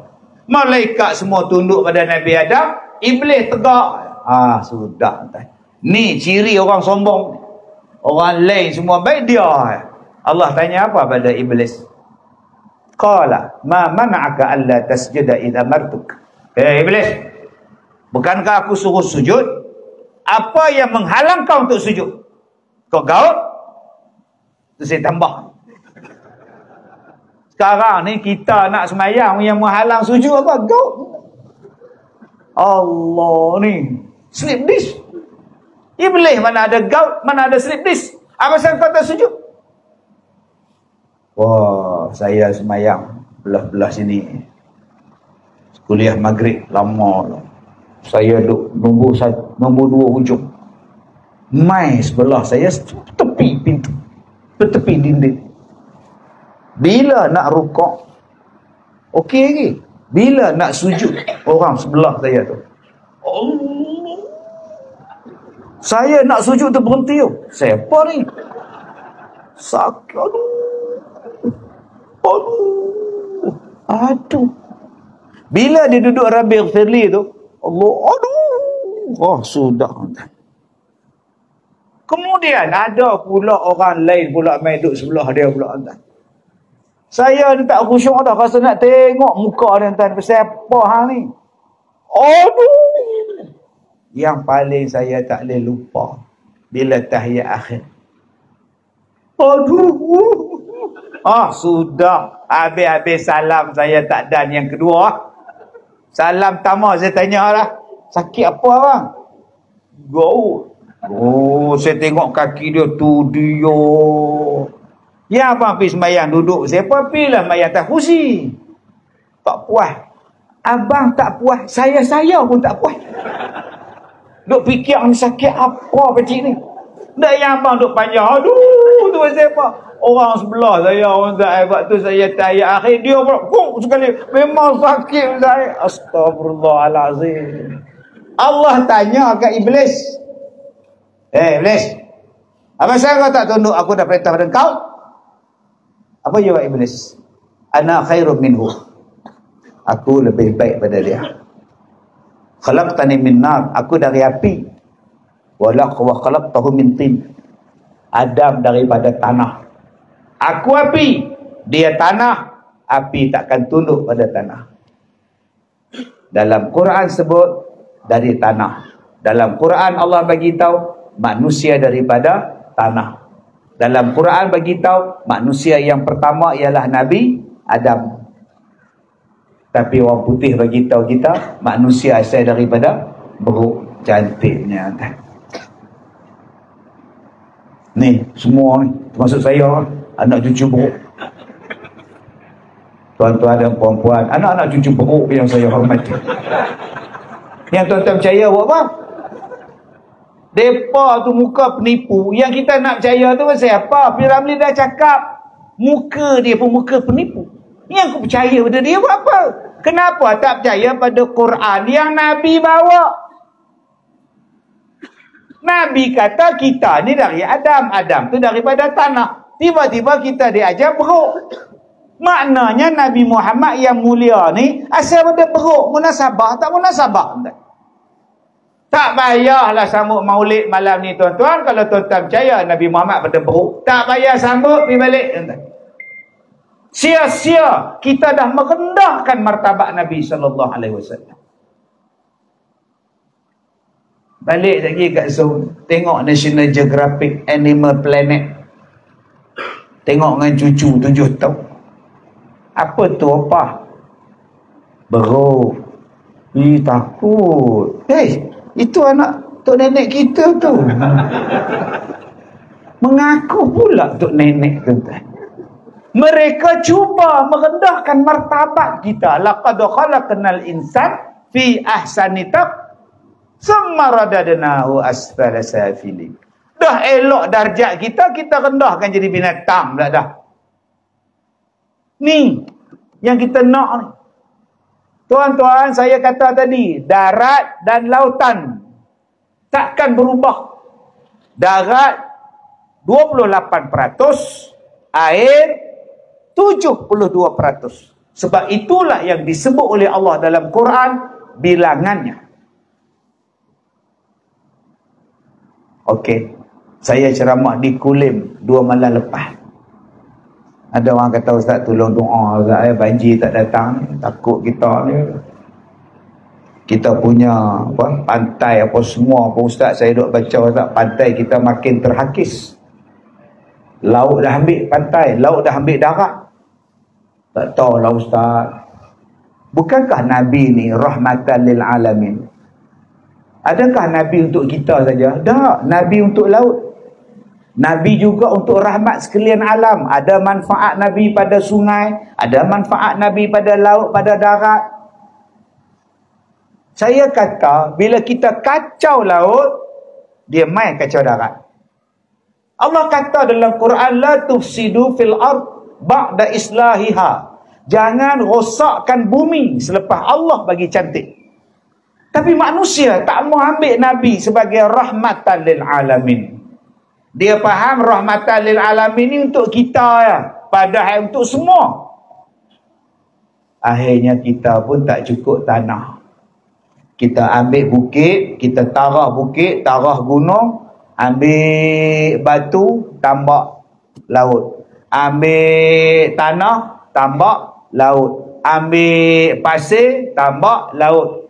Malaikat semua tunduk pada Nabi Adam, Iblis tegak. Sudah. Ni ciri orang sombong. Orang lain semua baik, dia. Allah tanya apa pada Iblis? Qala ma mana'aka alla tasjuda idza amartuk. Iblis, bukankah aku suruh sujud? Apa yang menghalang kau untuk sujud? Kau gaut? Itu saya tambah. Sekarang ni kita nak semayang, yang menghalang sujud apa? Gaut. Allah ni slip disc. Iblis mana ada gaut, mana ada slip disc. Apa sebab kau tak sujud? Wah, saya semayang belah-belah sini. Kuliah maghrib lama. Saya duduk nombor 2 hujung. Mai sebelah saya tepi pintu, tepi dinding. Bila nak rukuk, okey lagi. Bila nak sujud, orang sebelah saya tu, Allah, saya nak sujud tu berhenti tu. Siapa ni? Sakit. Aduh. Bila dia duduk Rabbi Ghafirli tu, Allah, sudah. Kemudian ada pula orang lain pula main duduk sebelah dia pula. Saya ni tak khusyuk dah, rasa nak tengok muka dia tuan. Siapa hang ni? Aduh. Yang paling saya tak boleh lupa bila tahiyat akhir. Sudah. Habis-habis salam saya tak dan yang kedua. Salam pertama saya tanya lah, sakit apa bang? Saya tengok kaki dia tu, dia. Ya abang pergi sembahyang duduk. Siapa pergilah sembahyang atas kursi. Tak puas. Abang tak puas, saya pun tak puas. Duk fikir ni sakit apa pecik ni. Tak yang abang duk panjang. Aduh, tu siapa? Orang sebelah saya, orang Zahid. Waktu saya tahiyat akhir, dia pun sekali. Memang sakit Zahid. Astagfirullahalazim. Allah tanya kat Iblis. Iblis, apa saya kau tak tunduk? Aku dah perintah pada kau. Apa jawab Iblis? Ana khairum minhu. Aku lebih baik pada dia. Khalaqtani min nar. Aku dari api. Wa khalaqtahu min tin. Adam daripada tanah. Aku api, dia tanah. Api takkan tunduk pada tanah. Dalam Quran sebut dari tanah. Dalam Quran Allah bagi tahu manusia daripada tanah. Dalam Quran bagi tahu manusia yang pertama ialah Nabi Adam. Tapi orang putih bagi tahu kita manusia asal daripada beruk. Cantiknya. Ni semua ni, termasuk saya, anak cucu beruk. Tuan-tuan dan puan-puan, anak-anak cucu beruk yang saya hormati. Yang tuan-tuan percaya buat apa? Depa tu muka penipu. Yang kita nak percaya tu siapa? Piramli dah cakap muka dia pun muka penipu. Yang aku percaya pada dia buat apa? Kenapa tak percaya pada Quran yang Nabi bawa? Nabi kata kita ni dari Adam. Adam tu daripada tanah. Tiba-tiba kita diajar beruk. Maknanya Nabi Muhammad yang mulia ni asal pada beruk. Munasabah tak munasabah. Tak payahlah sambut maulid malam ni tuan-tuan. Kalau tuan-tuan percaya Nabi Muhammad pada beruk, tak payah sambut, pergi balik. Sia-sia kita dah merendahkan martabat Nabi SAW. Balik lagi kat Zoom, tengok National Geographic Animal Planet. Tengok dengan cucu 7 tahun. Apa tu apa? Beruk. Takut. Itu anak tok nenek kita tu. Mengaku pula tok nenek tu. Mereka cuba merendahkan martabat kita. Laqad khalaqnal insan fi ahsani taqwim. Summa radadnahu asfala safilin. dah elok darjat kita, kita rendahkan jadi binatang pula dah. Ni yang kita nak ni. Tuan-tuan, saya kata tadi, darat dan lautan takkan berubah. Darat 28%, air 72%. Sebab itulah yang disebut oleh Allah dalam Quran bilangannya. Okey, saya ceramah di Kulim 2 malam lepas. Ada orang kata, Ustaz tolong doa, Ustaz, banjir tak datang, takut kita ni. Kita punya apa, pantai apa semua apa, Ustaz, saya duk baca, Ustaz, pantai kita makin terhakis. Laut dah ambil pantai, laut dah ambil darat. Tak tahulah, Ustaz. Bukankah Nabi ni rahmatan lil alamin? Adakah Nabi untuk kita saja? Tak, Nabi untuk laut. Nabi juga untuk rahmat sekalian alam. Ada manfaat Nabi pada sungai, ada manfaat Nabi pada laut, pada darat. Saya kata, bila kita kacau laut, dia main kacau darat. Allah kata dalam Quran, la tufsidu fil ard ba'da islahiha. Jangan rosakkan bumi selepas Allah bagi cantik. Tapi manusia tak mau ambil Nabi sebagai rahmatan lil alamin. Dia faham rahmatan lil alamin ni untuk kita ya, padahal untuk semua. Akhirnya kita pun tak cukup tanah. Kita ambil bukit, kita tarah bukit, tarah gunung, ambil batu, tambak laut. Ambil tanah, tambak laut. Ambil pasir, tambak laut.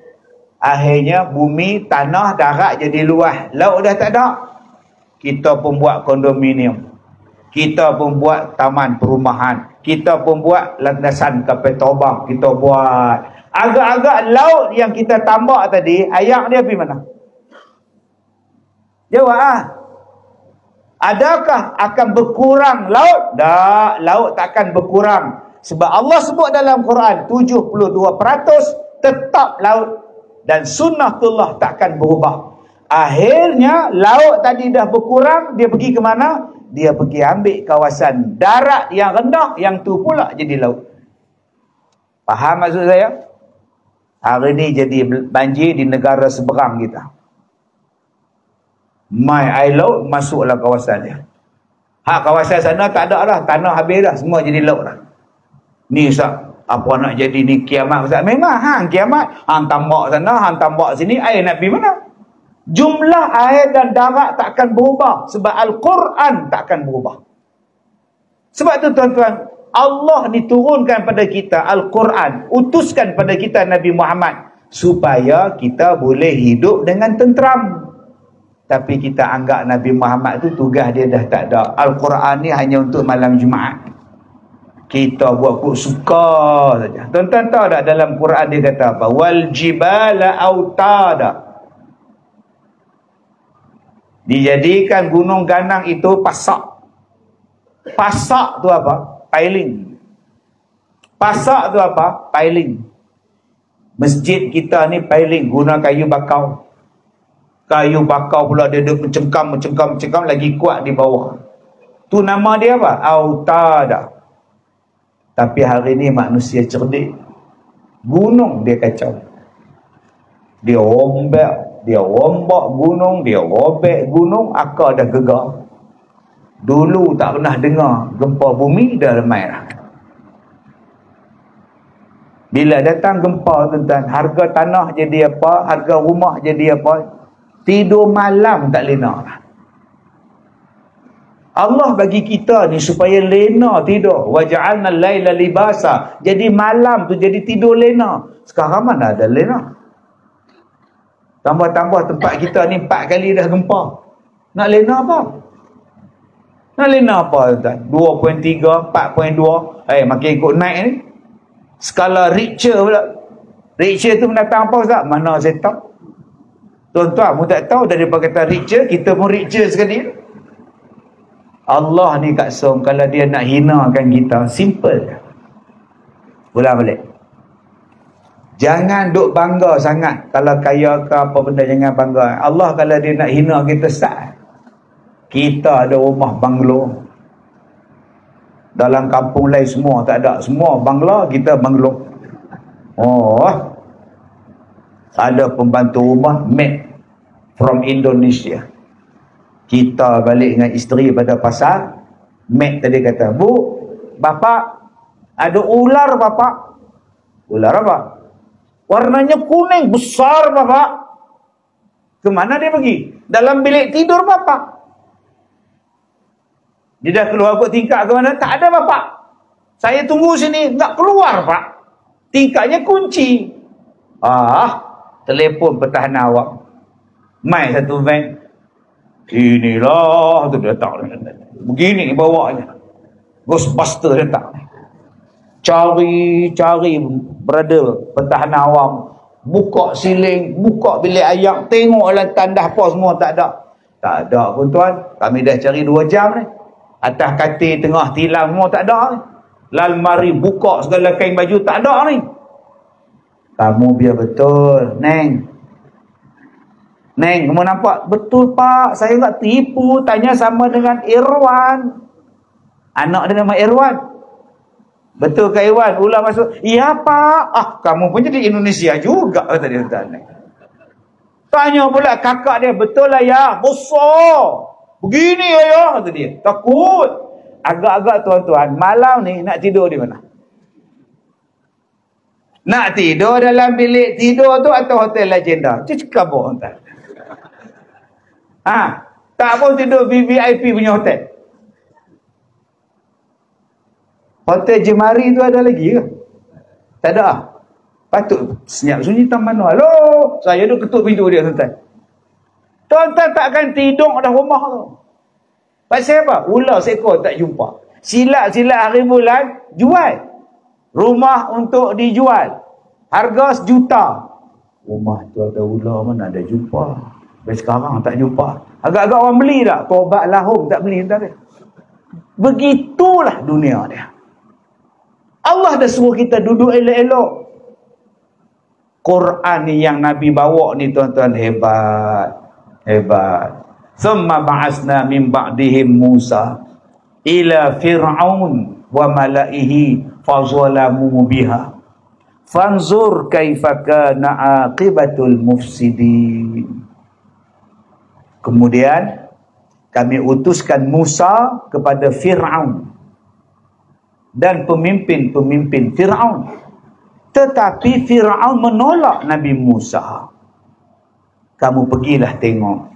Akhirnya bumi, tanah, darat jadi luas. Laut dah tak ada. Kita pun buat kondominium. Kita pun buat taman perumahan. Kita pun buat landasan kapal terbang. Kita buat. Agak-agak laut yang kita tambak tadi, ayak dia pergi mana? Jawab ah. Adakah akan berkurang laut? Tak, laut takkan berkurang. Sebab Allah sebut dalam Quran 72% tetap laut. Dan sunnatullah takkan berubah. Akhirnya laut tadi dah berkurang, dia pergi ke mana? Dia pergi ambil kawasan darat yang rendah, yang tu pula jadi laut. Faham maksud saya? Hari ni jadi banjir di negara seberang kita. Mai air laut masuklah kawasan dia. Kawasan sana tak ada dah, tanah habis dah, semua jadi laut dah. Ni Ustaz, apa nak jadi ni kiamat Ustaz? Memang hang kiamat, hang tambak sana, hang tambak sini, air nak pergi mana? Jumlah air dan darat takkan berubah sebab Al-Quran takkan berubah. Sebab tu tuan-tuan, Allah diturunkan pada kita Al-Quran, utuskan pada kita Nabi Muhammad supaya kita boleh hidup dengan tenteram. Tapi kita anggap Nabi Muhammad tu tugas dia dah tak ada. Al-Quran ni hanya untuk malam Jumaat. Kita buat kok suka saja. Tuan-tuan tahu tak dalam Quran dia kata apa? Wal jibala autada. Dijadikan gunung ganang itu pasak. Pasak tu apa? Piling. Pasak tu apa? Piling. Masjid kita ni piling, guna kayu bakau. Kayu bakau pula dia mencengkam lagi kuat di bawah. Tu nama dia apa? Autada. Tapi hari ni manusia cerdik. Gunung dia kacau. Dia rombak gunung, dia robek gunung, akar dah gegar. Dulu tak pernah dengar gempa bumi, dah ramai dah. Bila datang gempa, tuan-tuan, harga tanah jadi apa, harga rumah jadi apa, tidur malam tak lena lah. Allah bagi kita ni supaya lena tidur. Waja'alna al-laila libasa. Jadi malam tu jadi tidur lena. Sekarang mana ada lena? Tambah-tambah tempat kita ni 4 kali dah gempa. Nak lena apa? Nak lena apa tuan? 2.3, 4.2. Makin ikut naik ni. Skala Richter pula. Richter tu mendatang apa Ustaz? Mana saya tahu? Tuan-tuan pun tak tahu. Daripada kata Richter, kita pun Richter sekali. Allah ni Kak Som, kalau dia nak hinakan kita, simple. Ulang balik. Jangan duk bangga sangat. Kalau kaya ke apa benda, jangan bangga. Allah kalau dia nak hina kita, start. Kita ada rumah banglo. Dalam kampung lain semua tak ada. Semua bangla, kita banglo. Oh, ada pembantu rumah made from Indonesia. Kita balik dengan isteri pada pasar. Mate tadi kata, "Bu, bapak, ada ular bapak." "Ular apa?" "Warnanya kuning, besar bapak." "Kemana dia pergi?" "Dalam bilik tidur bapak." Dia dah keluar kot tingkap ke mana? "Tak ada bapak. Saya tunggu sini." "Tak keluar pak. Tingkapnya kunci." Telefon pertahanan awak. Mai satu van. Inilah tu datang. Begini bawanya. Ghostbuster datang. Cari brother pertahanan awam. Buka siling, buka bilik ayak, tengoklah tandas apa semua tak ada. Tak ada pun tuan. Kami dah cari 2 jam ni. Atas katil tengah tilam semua tak ada ni. Lalmari buka segala kain baju tak ada ni. "Kamu biar betul, Neng. Neng, kamu nampak?" "Betul pak, saya tak tipu. Tanya sama dengan Irwan." Anak dia nama Irwan. "Betul ke Irwan?" Ular masuk. "Iya pak." Kamu pun jadi Indonesia juga kata dia. Tanya pula kakak dia. "Betul lah ya, besar. Begini ya," kata dia. Takut. Agak-agak tuan-tuan, malam ni nak tidur di mana? Nak tidur dalam bilik tidur tu atau hotel legenda? Cakap bohong tak? Tak pun tidur VVIP punya hotel. Hotel Jemari tu ada lagi ke? Tak ada. Patut senyap sunyi taman mana? "Hello, saya duk ketuk pintu dia tuan-tuan." Tuan-tuan takkan tidur dah rumah tu. Pasal apa? Ular seekor tak jumpa. Silat-silat hari bulan jual. Rumah untuk dijual. Harga 1 juta. Rumah tu ada ular mana ada jumpa. Sampai sekarang tak jumpa. Agak-agak orang beli tak? Tobat lahum tak beli entah dia. Begitulah dunia dia. Allah dah suruh kita duduk elok-elok. Quran ni yang Nabi bawa ni tuan-tuan hebat. Hebat. Thumma ba'asna min ba'dihim Musa ila Fir'aun wa mala'ihi fazalamu biha. Fanzur kaifa kana aqibatul mufsidin. Kemudian kami utuskan Musa kepada Fir'aun dan pemimpin-pemimpin Fir'aun. Tetapi Fir'aun menolak Nabi Musa. Kamu pergilah tengok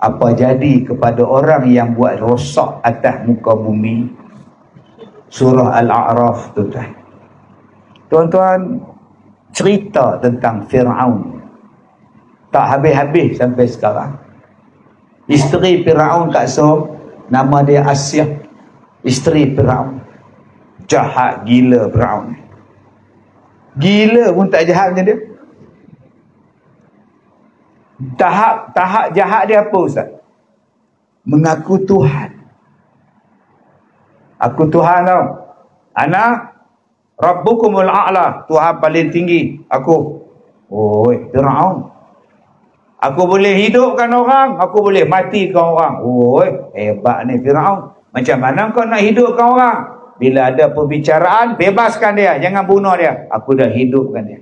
apa jadi kepada orang yang buat rosak atas muka bumi. Surah Al-A'raf tuan-tuan. Tuan-tuan, cerita tentang Fir'aun tak habis-habis sampai sekarang. Isteri Fir'aun Kak Som, nama dia Asyah. Isteri Fir'aun. Jahat gila Fir'aun. Gila pun tak jahat macam dia. Tahap jahat dia apa Ustaz? Mengaku Tuhan. Aku Tuhan tau. Ana Rabbukumul A'la, Tuhan paling tinggi. Aku. Oi, Fir'aun. Aku boleh hidupkan orang, aku boleh matikan orang. Oi, hebat ni Fir'aun. Macam mana kau nak hidupkan orang? Bila ada perbicaraan, bebaskan dia, jangan bunuh dia. Aku dah hidupkan dia.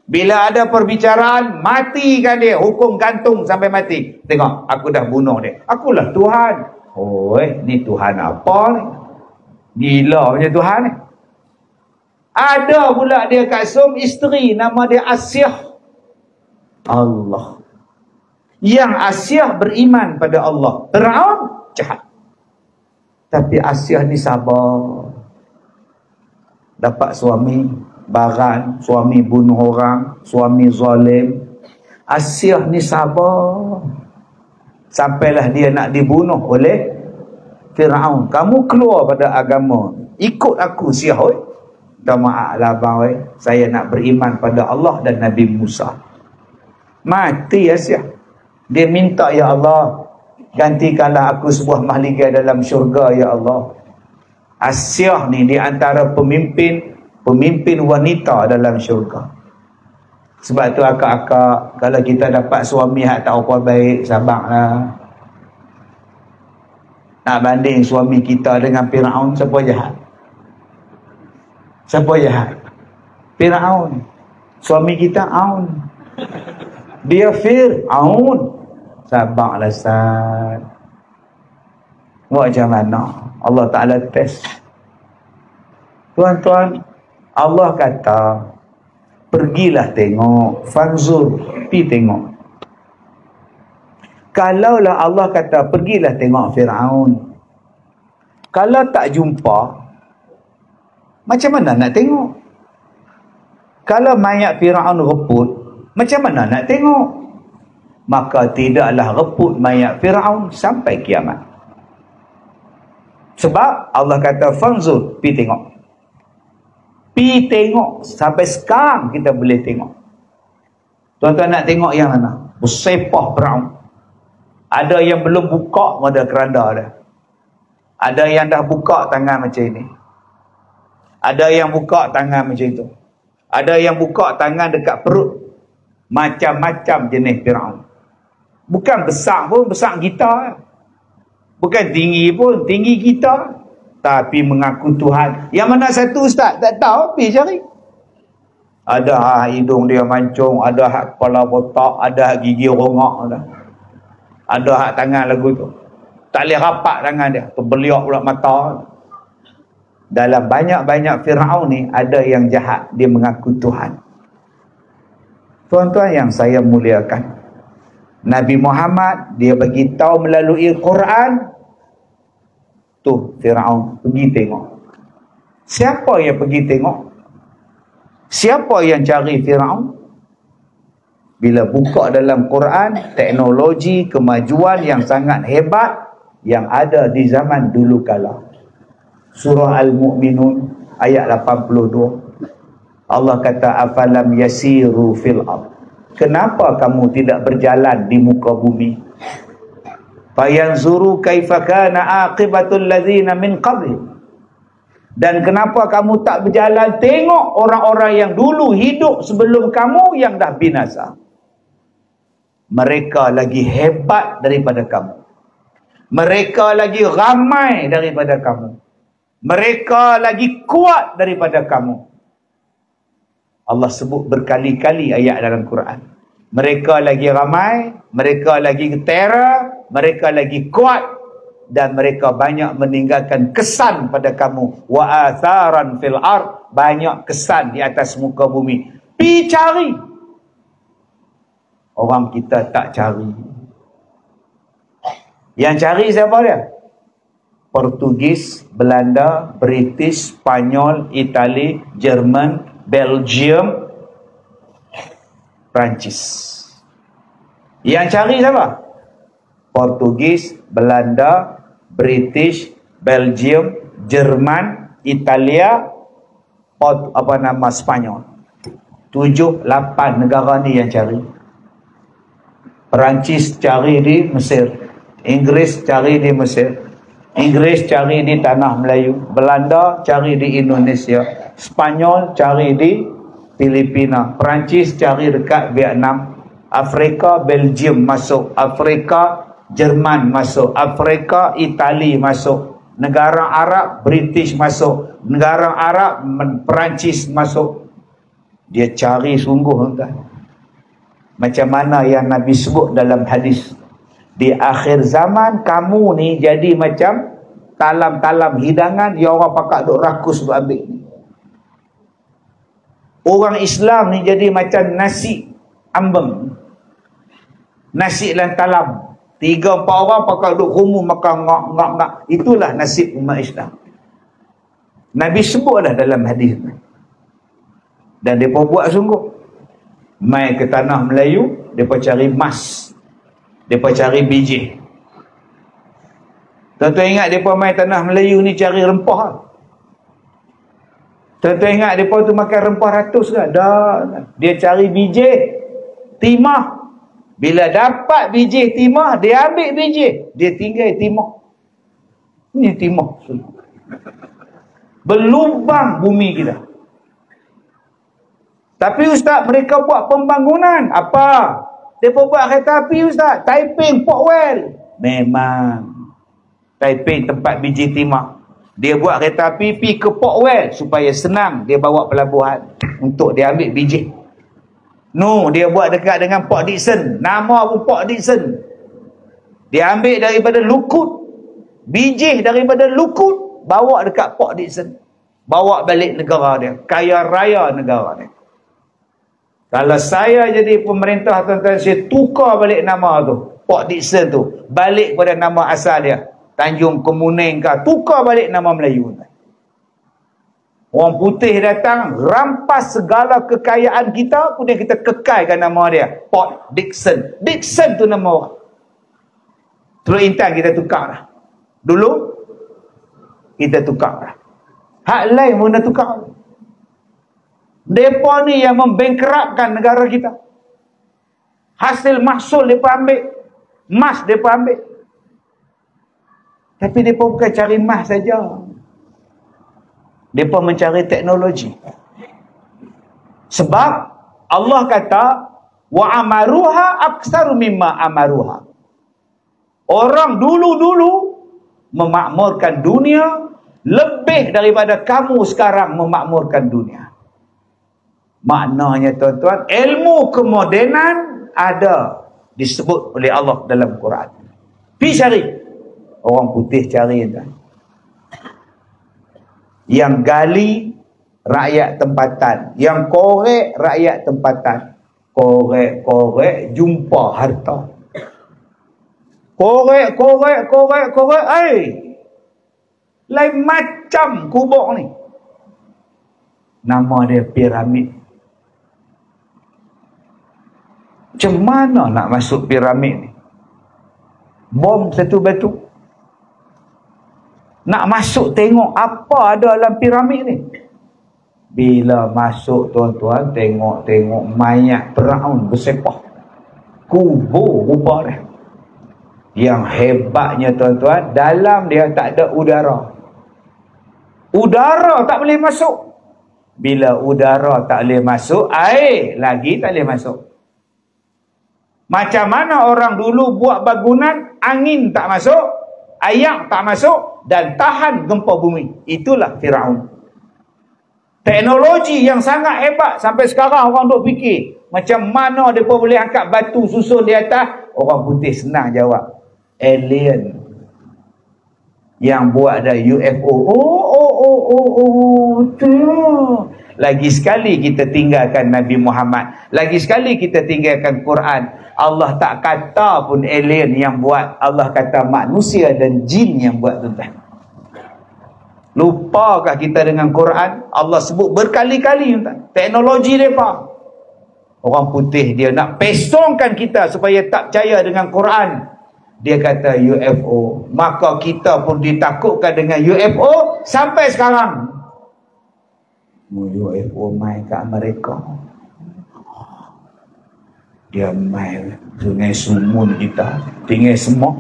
Bila ada perbicaraan, matikan dia, hukum gantung sampai mati. Tengok, aku dah bunuh dia. Akulah Tuhan. Oi, ni Tuhan apa ni? Gila punya Tuhan ni. Ada pula dia Kak Som, isteri nama dia Asyah. Allah. Yang Asyah beriman pada Allah. Fir'aun jahat. Tapi Asyah ni sabar. Dapat suami baran, suami bunuh orang, suami zalim. Asyah ni sabar. Sampailah dia nak dibunuh oleh Fir'aun. Kamu keluar pada agama, ikut aku Asyah. Dah maaf lah bang, saya nak beriman pada Allah dan Nabi Musa. Mati Asyah. Dia minta, ya Allah, gantikanlah aku sebuah mahligai dalam syurga, ya Allah. Asyah ni di antara pemimpin wanita dalam syurga. Sebab tu akak-akak, kalau kita dapat suami yang tak apa baik, sabarlah. Nak banding suami kita dengan Firaun, siapa jahat? Siapa jahat? Firaun. Suami kita Aun. Dia Fir'aun. Sabarlah Ustaz. Buat macam mana? Allah Ta'ala test. Tuan-tuan, Allah kata, pergilah tengok. Fanzur. Pergi tengok. Kalaulah Allah kata, pergilah tengok Fir'aun. Kalau tak jumpa, macam mana nak tengok? Kalau mayat Fir'aun reput, macam mana nak tengok? Maka tidaklah reput mayat Fir'aun sampai kiamat. Sebab Allah kata, fanzur, pergi tengok. Pergi tengok. Sampai sekarang kita boleh tengok. Tuan-tuan nak tengok yang mana? Bersepah Fir'aun. Ada yang belum buka modal keranda dah. Ada yang dah buka tangan macam ini. Ada yang buka tangan macam itu. Ada yang buka tangan dekat perut. Macam-macam jenis Fir'aun. Bukan besar pun, besar kita. Bukan tinggi pun, tinggi kita. Tapi mengaku Tuhan. Yang mana satu Ustaz? Tak tahu, pergi cari. Ada hak hidung dia mancung, ada hak kepala botak, ada hak gigi rongak. Ada hak tangan lagu tu. Tak boleh rapat tangan dia. Terbeliak pula mata. Dalam banyak-banyak Fir'aun ni, ada yang jahat. Dia mengaku Tuhan. Tuan-tuan yang saya muliakan, Nabi Muhammad, dia bagi tahu melalui Quran, tu Fir'aun, pergi tengok. Siapa yang pergi tengok? Siapa yang cari Fir'aun? Bila buka dalam Quran, teknologi, kemajuan yang sangat hebat yang ada di zaman dulu kala. Surah Al-Mu'minun ayat 82. Allah kata, afalam yasiru fil ard. Kenapa kamu tidak berjalan di muka bumi? Fayanzuru kaifa kana aqibatul ladzina min qabli. Dan kenapa kamu tak berjalan tengok orang-orang yang dulu hidup sebelum kamu yang dah binasa? Mereka lagi hebat daripada kamu. Mereka lagi ramai daripada kamu. Mereka lagi kuat daripada kamu. Allah sebut berkali-kali ayat dalam Quran. Mereka lagi ramai, mereka lagi terror, mereka lagi kuat, dan mereka banyak meninggalkan kesan pada kamu. Wa atharan fil ard, banyak kesan di atas muka bumi. Pi cari. Orang kita tak cari. Yang cari siapa dia? Portugis, Belanda, British, Spanyol, Itali, Jerman, Belgium, Perancis. Yang cari siapa? Portugis, Belanda, British, Belgium, Jerman, Italia, Spanyol. 7-8 negara ni yang cari. Perancis cari di Mesir, Inggris cari di Mesir, Inggris cari di tanah Melayu, Belanda cari di Indonesia, Spanyol cari di Filipina, Perancis cari dekat Vietnam, Afrika Belgium masuk, Afrika Jerman masuk, Afrika Itali masuk, negara Arab British masuk, negara Arab Perancis masuk. Dia cari sungguh tuan. Macam mana yang Nabi sebut dalam hadis, di akhir zaman kamu ni jadi macam talam-talam hidangan yang orang pakak duk rakus duk ambil ni. Orang Islam ni jadi macam nasi ambeng, nasi dan talam. 3-4 orang pakak duk rumu makan ngak. Itulah nasib umat Islam. Nabi sebut dah dalam hadis ni. Dan mereka buat sungguh. Mai ke tanah Melayu, mereka cari emas, mereka cari biji. Tuan-tuan ingat mereka mai tanah Melayu ni cari rempah? Tuan-tuan ingat mereka tu makan rempah ratus ke? Dah. Dia cari biji timah. Bila dapat biji timah, dia ambil biji, dia tinggal timah. Ini timah. Berlubang bumi kita. Tapi Ustaz, mereka buat pembangunan. Apa? Mereka buat kereta api Ustaz. Taiping, Port Well. Memang. Taiping tempat biji timah. Dia buat kereta api pergi ke Port Well supaya senang dia bawa pelabuhan untuk dia ambil biji. No, dia buat dekat dengan Port Dickson. Nama pun Port Dickson. Dia ambil daripada Lukut. Biji daripada Lukut bawa dekat Port Dickson. Bawa balik negara dia. Kaya raya negara dia. Kalau saya jadi pemerintah, tuan-tuan, saya tukar balik nama tu. Port Dickson tu. Balik pada nama asal dia. Tanjung Kemuning ke, tukar balik nama Melayu. Orang putih datang, rampas segala kekayaan kita, kemudian kita kekalkan nama dia. Port Dickson. Dickson tu nama orang. Teluk Intan kita tukar dah. Dulu, kita tukar dah. Hak lain pun dah tukar. Mereka ni yang membangkrupkan negara kita. Hasil mahsul mereka ambil. Emas mereka ambil. Tapi mereka bukan cari emas saja. Mereka mencari teknologi. Sebab Allah kata, wa amaruha aksaru mimma amaruha. Orang dulu-dulu memakmurkan dunia lebih daripada kamu sekarang memakmurkan dunia. Maknanya, tuan-tuan, ilmu kemodenan ada disebut oleh Allah dalam Quran. Pergi cari. Orang putih cari, tuan. Yang gali rakyat tempatan, yang korek rakyat tempatan. Korek jumpa harta. Korek lain macam kubur ni. Nama dia piramid. Macam mana nak masuk piramid ni? Bom satu batu. Nak masuk tengok apa ada dalam piramid ni. Bila masuk, tuan-tuan, tengok mayat Firaun bersepah. Kubur rupa dia. Yang hebatnya, tuan-tuan, dalam dia tak ada udara. Udara tak boleh masuk. Bila udara tak boleh masuk, air lagi tak boleh masuk. Macam mana orang dulu buat bangunan, angin tak masuk, air tak masuk, dan tahan gempa bumi. Itulah Firaun. Teknologi yang sangat hebat. Sampai sekarang orang duk fikir macam mana mereka boleh angkat batu susun di atas. Orang putih senang jawab. Alien yang buat ada UFO. Tu. Lagi sekali kita tinggalkan Nabi Muhammad. Lagi sekali kita tinggalkan Quran. Allah tak kata pun alien yang buat. Allah kata manusia dan jin yang buat, tuan-tuan. Lupakah kita dengan Quran? Allah sebut berkali-kali, tuan. Teknologi mereka. Orang putih dia nak pesongkan kita supaya tak percaya dengan Quran. Dia kata UFO. Maka kita pun ditakutkan dengan UFO sampai sekarang. UFO main kat Amerika. Dia main Sungai Sumun kita, tinggal semua.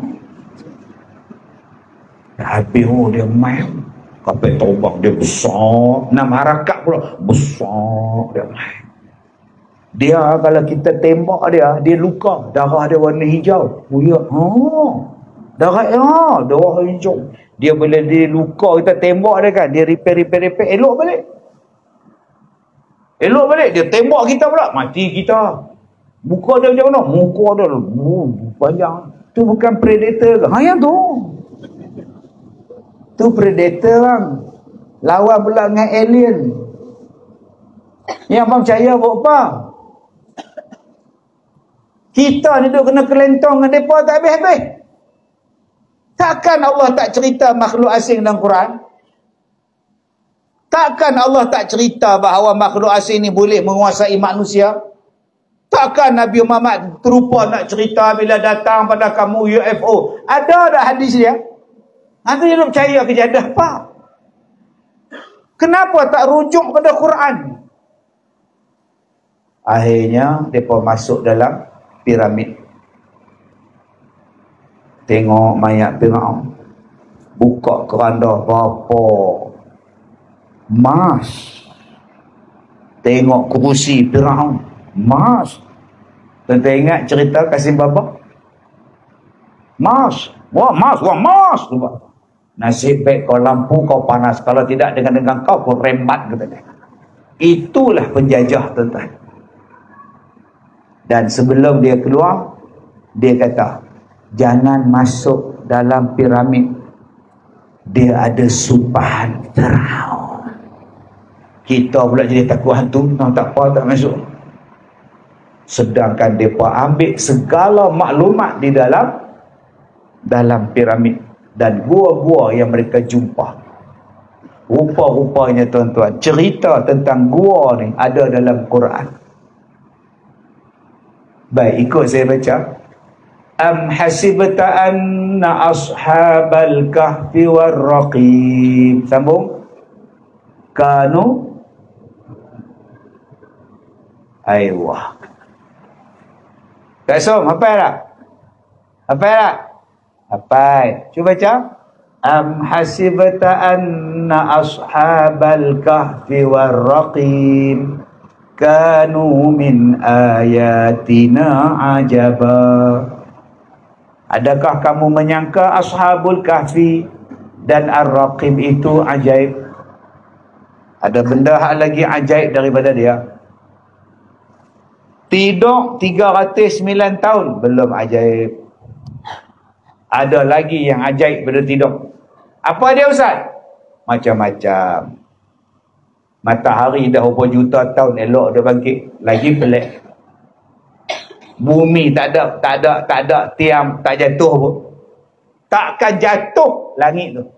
Habis dia main kapal Taubak, dia besar. 6 harakat pula besar dia main. Dia kalau kita tembak dia luka, darah dia warna hijau. Oh ya, darah hijau. Dia bila dia luka kita tembak dia kan, dia repair elok balik. Dia tembak kita pula, mati kita. Muka dia macam mana? Muka dia panjang. Tu bukan predator ke? Yang tu. Tu predator bang. Lawan pula dengan alien. Yang abang percaya buat apa? Kita ni duk kena kelentong dengan mereka tak habis-habis. Takkan Allah tak cerita makhluk asing dalam Quran? Takkan Allah tak cerita bahawa makhluk asing ni boleh menguasai manusia? Takkan Nabi Muhammad terupa nak cerita bila datang pada kamu UFO? Ada dah hadis dia? Nanti dia nak percaya kejadah apa? Kenapa tak rujuk pada Quran? Akhirnya mereka masuk dalam piramid. Tengok mayat Firaun. Buka keranda berapa emas. Tengok kerusi Firaun, emas. Tuan-tuan ingat cerita Kasim Baba? Emas. Wah mas. Nasib baik kau lampu kau panas. Kalau tidak dengan kau rembat katanya. Itulah penjajah tuan-tuan. Dan sebelum dia keluar, dia kata, jangan masuk dalam piramid. Dia ada sumpahan Firaun. Kita pula jadi takut hantu. Tak apa, tak masuk. Sedangkan mereka ambil segala maklumat di dalam piramid dan gua-gua yang mereka jumpa. Rupa-rupanya tuan-tuan, cerita tentang gua ni ada dalam Quran. Baik, ikut saya baca. Am hasibta anna ashabal kahfi warraqib. Sambung. Kanu. Aiyah. Kak Som, hafal tak? Hafal tak? Hafal. Cuba baca. Am hasibta anna ashabal kahfi warraqim kanu min ayatina ajaba. Adakah kamu menyangka ashabul kahfi dan ar-raqim itu ajaib? Ada benda lagi ajaib daripada dia? Tidur 309 tahun belum ajaib. Ada lagi yang ajaib pada tidur. Apa dia Ustaz? Macam-macam. Matahari dah berapa juta tahun elok dia bangkit. Lagi pelik. Bumi tak ada tiang, tak jatuh pun. Takkan jatuh langit tu.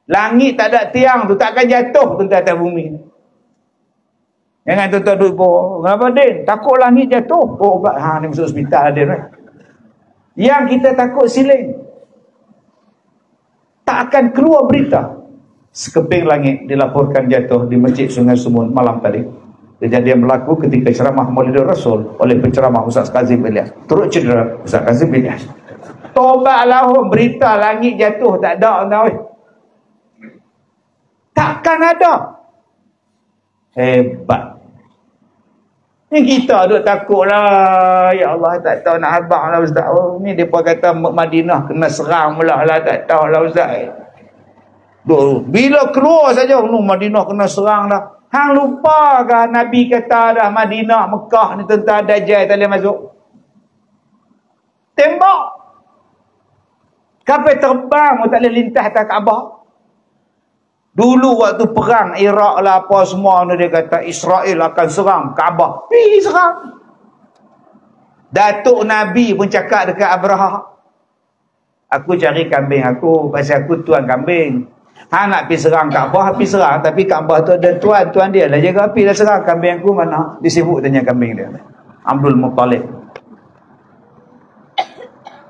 Langit tak ada tiang tu, takkan jatuh tu atas bumi. Jangan tuan-tuan duduk bawah. Kenapa Din? Takut langit jatuh. Oh, ni masuk hospital Din. Yang kita takut siling. Tak akan keluar berita sekeping langit dilaporkan jatuh di Masjid Sungai Sumun malam tadi. Kejadian berlaku ketika ceramah Maulidur Rasul oleh penceramah Ustaz Kazim Ilyas. Turut cedera Ustaz Kazim Ilyas. Tobatlah, berita langit jatuh tak ada. Takkan ada. Hebat. Ni kita duk takut lah. Ya Allah, tak tahu nak habang lah Ustaz. Oh, ni mereka kata Madinah kena serang pula lah. Tak tahu lah Ustaz. Bila keluar saja, Madinah kena serang dah. Hang lupa kah Nabi kata dah Madinah, Mekah ni tentang Dajjal tak boleh masuk. Tembak. Kapal terbang tak boleh lintas atas Kaabah. Dulu waktu perang Iraq lah apa semua dia kata Israel akan serang Kaabah. Pergi serang. Datuk Nabi pun cakap dekat Abraha. Aku cari kambing aku, pasal aku tuan kambing. Hang nak pergi serang Kaabah, pergi serang. Tapi Kaabah tu ada tuan dia lah jaga api dah serang. Kambing aku mana? Disibuk tanya kambing dia. Abdul Muttalib.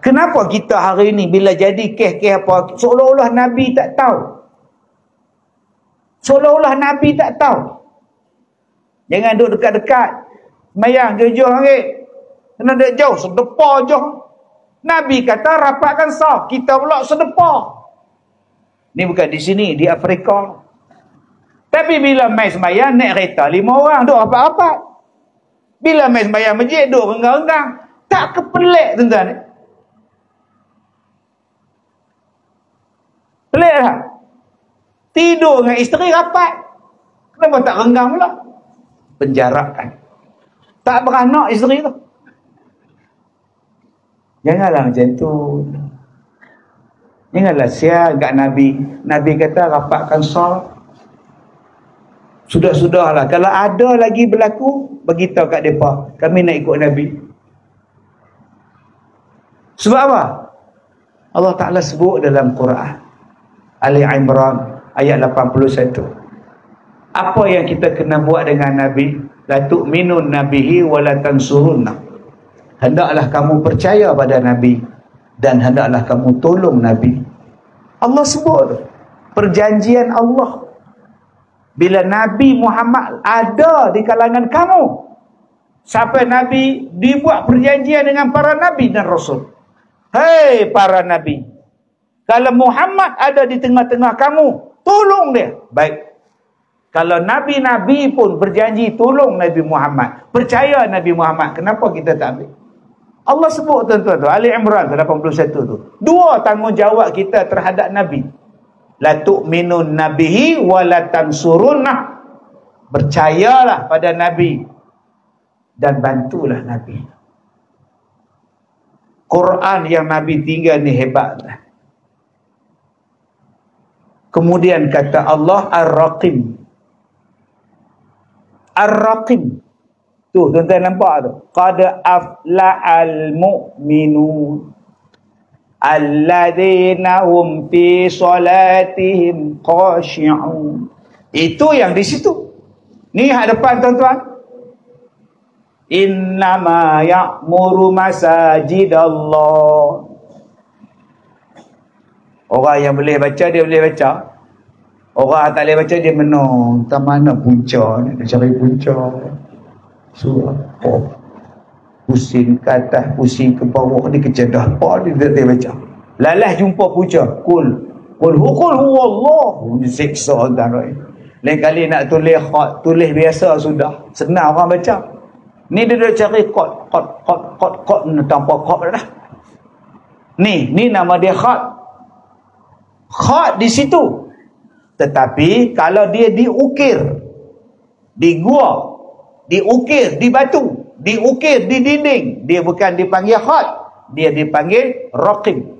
Kenapa kita hari ni bila jadi kes-kes apa, seolah-olah Nabi tak tahu? Seolah-olah Nabi tak tahu. Jangan duduk dekat-dekat. Semayang jauh-jauh lagi. Kena duduk jauh, sedepah jauh. Nabi kata rapatkan saf. Kita pula sedepah. Ni bukan di sini, di Afrika. Tapi bila mai semayang, naik kereta 5 orang, duduk rapat-rapat. Bila mai semayang masjid, duduk renggang-renggang. Tak kepelik tuan-tuan. Pelik tak? Tidur dengan isteri rapat. Kenapa tak renggang pula? Penjarakan. Tak beranak isteri tu. Janganlah macam tu. Janganlah sial kat Nabi. Nabi kata rapatkan saf. Sudah-sudahlah. Kalau ada lagi berlaku, beritahu kat mereka. Kami nak ikut Nabi. Sebab apa? Allah Ta'ala sebut dalam Quran. Ali Imran. Ayat 81. Apa yang kita kena buat dengan Nabi? La tu'minun nabihi wa la tansurunna. Hendaklah kamu percaya pada Nabi dan hendaklah kamu tolong Nabi. Allah sebut perjanjian Allah. Bila Nabi Muhammad ada di kalangan kamu, sampai Nabi dibuat perjanjian dengan para Nabi dan Rasul. Hei para Nabi, kalau Muhammad ada di tengah-tengah kamu, tolong dia. Baik. Kalau Nabi-Nabi pun berjanji tolong Nabi Muhammad, percaya Nabi Muhammad, kenapa kita tak ambil? Allah sebut tuan-tuan tu, Ali Imran 81 tu. Dua tanggungjawab kita terhadap Nabi. La tu'minun nabihi wa la tansurunnah. Percayalah pada Nabi dan bantulah Nabi. Quran yang Nabi tinggal ni hebat. Kemudian kata Allah Ar-Raqim. Ar-Raqim. Tu tuan-tuan nampak tu. Qad afla'al mu'minun alladzina hum fi salatihim khashi'un. Itu yang di situ. Ni hadapan tuan-tuan. Innama ya'muru masajidallah. Orang yang boleh baca, dia boleh baca. Orang tak boleh baca, dia menung. Tak mana punca ni, dia cari punca. Surah pusing ke atas, pusing ke bawah, dia kejadah apa dia tak baca. Lalah jumpa punca, kul huwallah, dia siksa tuan. Lain kali nak tulis khat, tulis biasa sudah, senang orang baca. Ni dia dah cari khat tanpa khat dah. Ni nama dia khat di situ. Tetapi kalau dia diukir di gua, diukir di batu, diukir di dinding, dia bukan dipanggil khat, dia dipanggil raqib.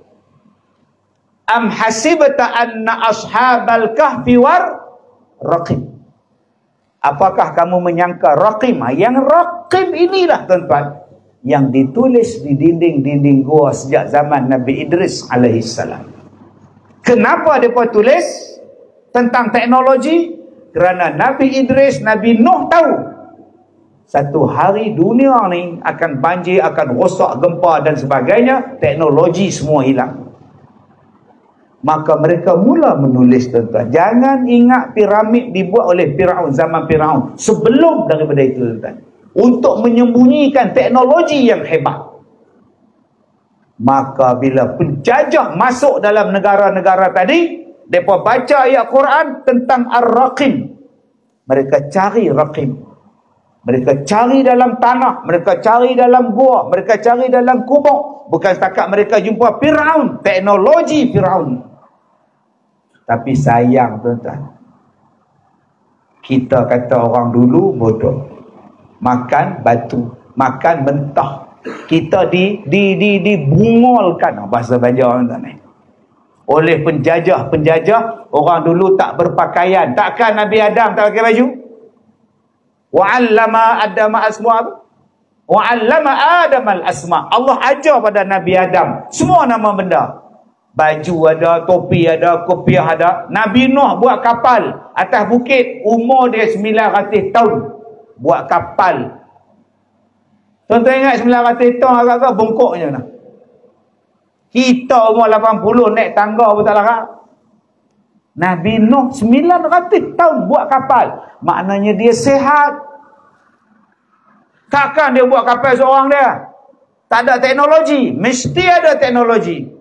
Am hasibta anna ashabal kahfi war raqib. Apakah kamu menyangka raqib? Yang raqib inilah tuan-tuan yang ditulis di dinding-dinding gua sejak zaman Nabi Idris alaihissalam. Kenapa mereka tulis tentang teknologi? Kerana Nabi Idris, Nabi Nuh tahu satu hari dunia ni akan banjir, akan rosak, gempa dan sebagainya, teknologi semua hilang. Maka mereka mula menulis tuan-tuan. Jangan ingat piramid dibuat oleh Firaun, zaman Firaun. Sebelum daripada itu tuan-tuan, untuk menyembunyikan teknologi yang hebat. Maka bila penjajah masuk dalam negara-negara tadi, mereka baca ayat Quran tentang Ar-Raqim. Mereka cari Raqim. Mereka cari dalam tanah, mereka cari dalam gua, mereka cari dalam kubur. Bukan setakat mereka jumpa Firaun, teknologi Firaun. Tapi sayang tuan-tuan, kita kata orang dulu bodoh. Makan batu, makan mentah. Kita dibungolkan bahasa Banjar tuan-tuan, oleh penjajah. Orang dulu tak berpakaian. Takkan Nabi Adam tak pakai baju? Wa'allama Adama asma'. Wa'allama Adam al-asma'. Allah ajar pada Nabi Adam semua nama benda. Baju ada, topi ada, kopiah ada. Nabi Nuh buat kapal atas bukit, umur dia 900 tahun buat kapal. Tuan-tuan ingat 900 tahun agak-agak bongkoknya nah. Kita umur 80 naik tangga pun tak larat. Nabi Nuh 900 tahun buat kapal. Maknanya dia sihat. Takkan dia buat kapal seorang dia? Tak ada teknologi. Mesti ada teknologi.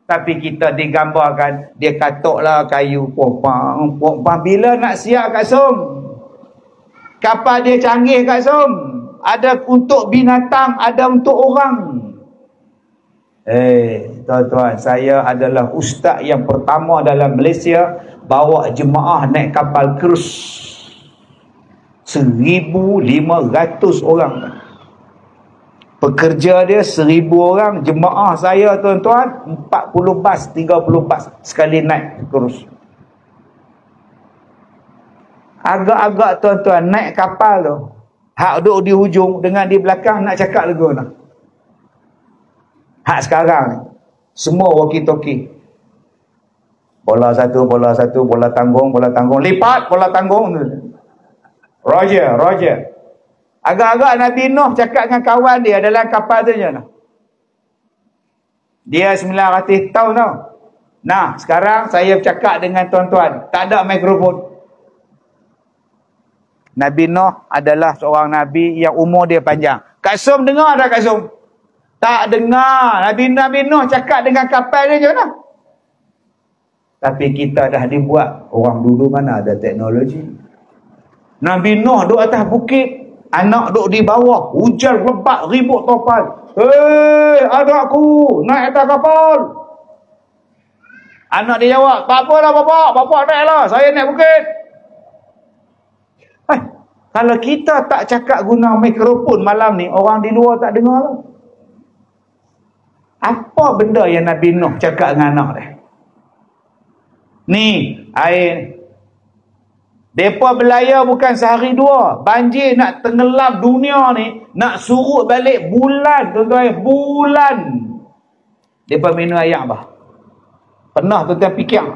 Tapi kita digambarkan, dia katuklah kayu popang. Bila nak siap Kak Som? Kapal dia canggih Kak Som. Ada untuk binatang, ada untuk orang. Tuan-tuan, saya adalah ustaz yang pertama dalam Malaysia bawa jemaah naik kapal krus 1,500 orang. Pekerja dia 1,000 orang. Jemaah saya tuan-tuan 40 bas, 30 bas sekali naik krus. Agak-agak tuan-tuan naik kapal tu, hak duduk di hujung dengan di belakang nak cakap lagu nak. Hak sekarang ni semua walkie-talkie. Bola satu, bola tanggung, lipat bola tanggung. Roger. Agak-agak Nabi Nuh cakap dengan kawan dia dalam kapal tu je nah. Dia 900 tahun tau. Nah, sekarang saya bercakap dengan tuan-tuan, tak ada mikrofon. Nabi Nuh adalah seorang Nabi yang umur dia panjang. Kak Som dengar tak Kak Som? Tak dengar. Nabi Nuh cakap dengan kapal dia je lah. Tapi kita dah dibuat. Orang dulu mana ada teknologi. Nabi Nuh duduk atas bukit. Anak duduk di bawah. Hujan lebat, ribut topal. Anakku, naik atas kapal. Anak dia jawab, tak apalah bapak naiklah, saya naik bukit. Kalau kita tak cakap guna mikrofon malam ni, orang di luar tak dengar lah. Apa benda yang Nabi Nuh cakap dengan anak dia? Ni, air. Mereka berlayar bukan sehari dua. Banjir nak tenggelam dunia ni, nak surut balik bulan, tuan-tuan. Bulan. Mereka minum air apa? Pernah tuan-tuan fikir?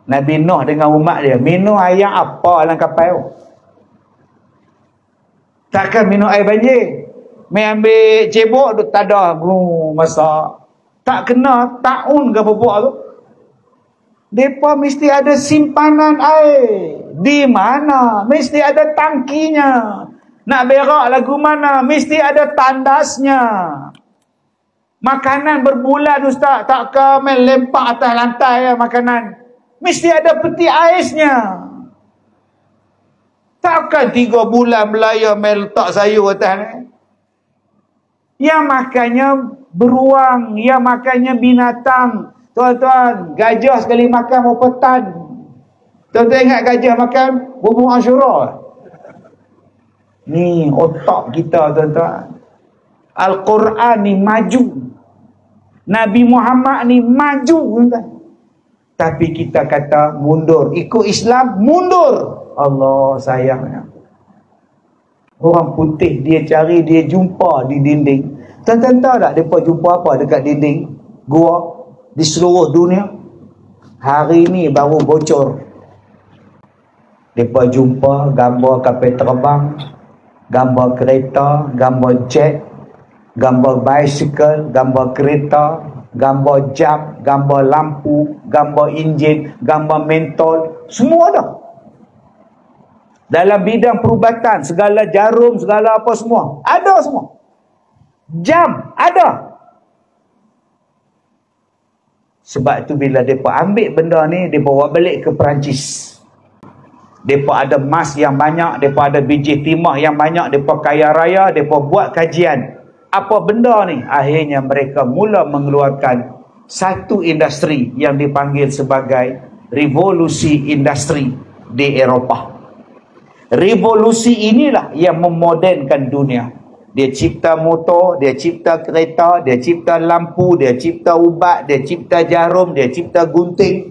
Nabi Nuh dengan umat dia, minum air apa dalam kapal tu? Takkan minum air banjir. Main ambil cebok tu tak ada masak. Tak kena taun ke pupuk tu. Mereka mesti ada simpanan air. Di mana? Mesti ada tangkinya. Nak berak lagu mana? Mesti ada tandasnya. Makanan berbulan ustaz. Takkan main lempak atas lantai ya, makanan. Mesti ada peti aisnya. Takkan 3 bulan berlayar main letak sayur atas ni. Yang makannya beruang, yang makannya binatang. Tuan-tuan, gajah sekali makan berapa tan? Tuan-tuan ingat gajah makan bubur Asyura? Ni otak kita tuan-tuan. Al-Quran ni maju. Nabi Muhammad ni maju tuan-tuan. Tapi kita kata mundur. Ikut Islam, mundur. Allah sayangnya. Orang putih dia cari, dia jumpa di dinding. Tuan-tuan tahu tak mereka jumpa apa dekat dinding gua di seluruh dunia? Hari ni baru bocor. Mereka jumpa gambar kapal terbang, gambar kereta, gambar jet, gambar bicycle, gambar kereta, gambar jam, gambar lampu, gambar enjin, gambar mentol, semua ada. Dalam bidang perubatan, segala jarum, segala apa semua. Ada semua. Jam, ada. Sebab tu bila mereka ambil benda ni, mereka bawa balik ke Perancis. Mereka ada emas yang banyak, mereka ada biji timah yang banyak, mereka kaya raya, mereka buat kajian. Apa benda ni? Akhirnya mereka mula mengeluarkan satu industri yang dipanggil sebagai revolusi industri di Eropah. Revolusi inilah yang memodernkan dunia. Dia cipta motor, dia cipta kereta, dia cipta lampu, dia cipta ubat, dia cipta jarum, dia cipta gunting.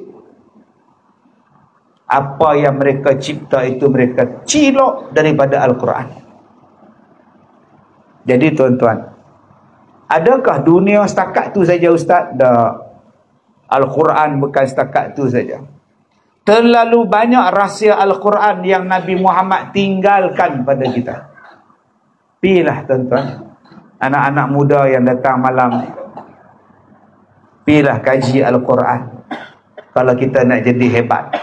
Apa yang mereka cipta itu mereka cilok daripada Al-Quran. Jadi tuan-tuan, adakah dunia setakat tu saja ustaz? Dah. Al-Quran bukan setakat tu saja. Terlalu banyak rahsia Al-Quran yang Nabi Muhammad tinggalkan pada kita. Pilah tuan-tuan, anak-anak muda yang datang malam ni, pilah kaji Al-Quran kalau kita nak jadi hebat.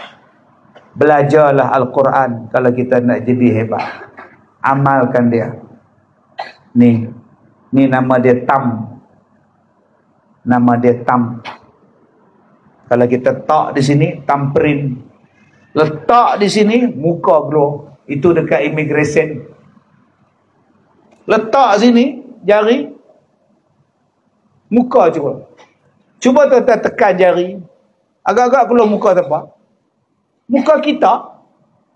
Belajarlah Al-Quran kalau kita nak jadi hebat. Amalkan dia. Ni nama dia Tam. Nama dia Tam. Kalau kita tak di sini, thumbprint. Letak di sini, muka glow. Itu dekat immigration. Letak sini, jari. Muka cuba. Cuba tuan-tuan tekan jari. Agak-agak keluar muka tempat. Muka kita.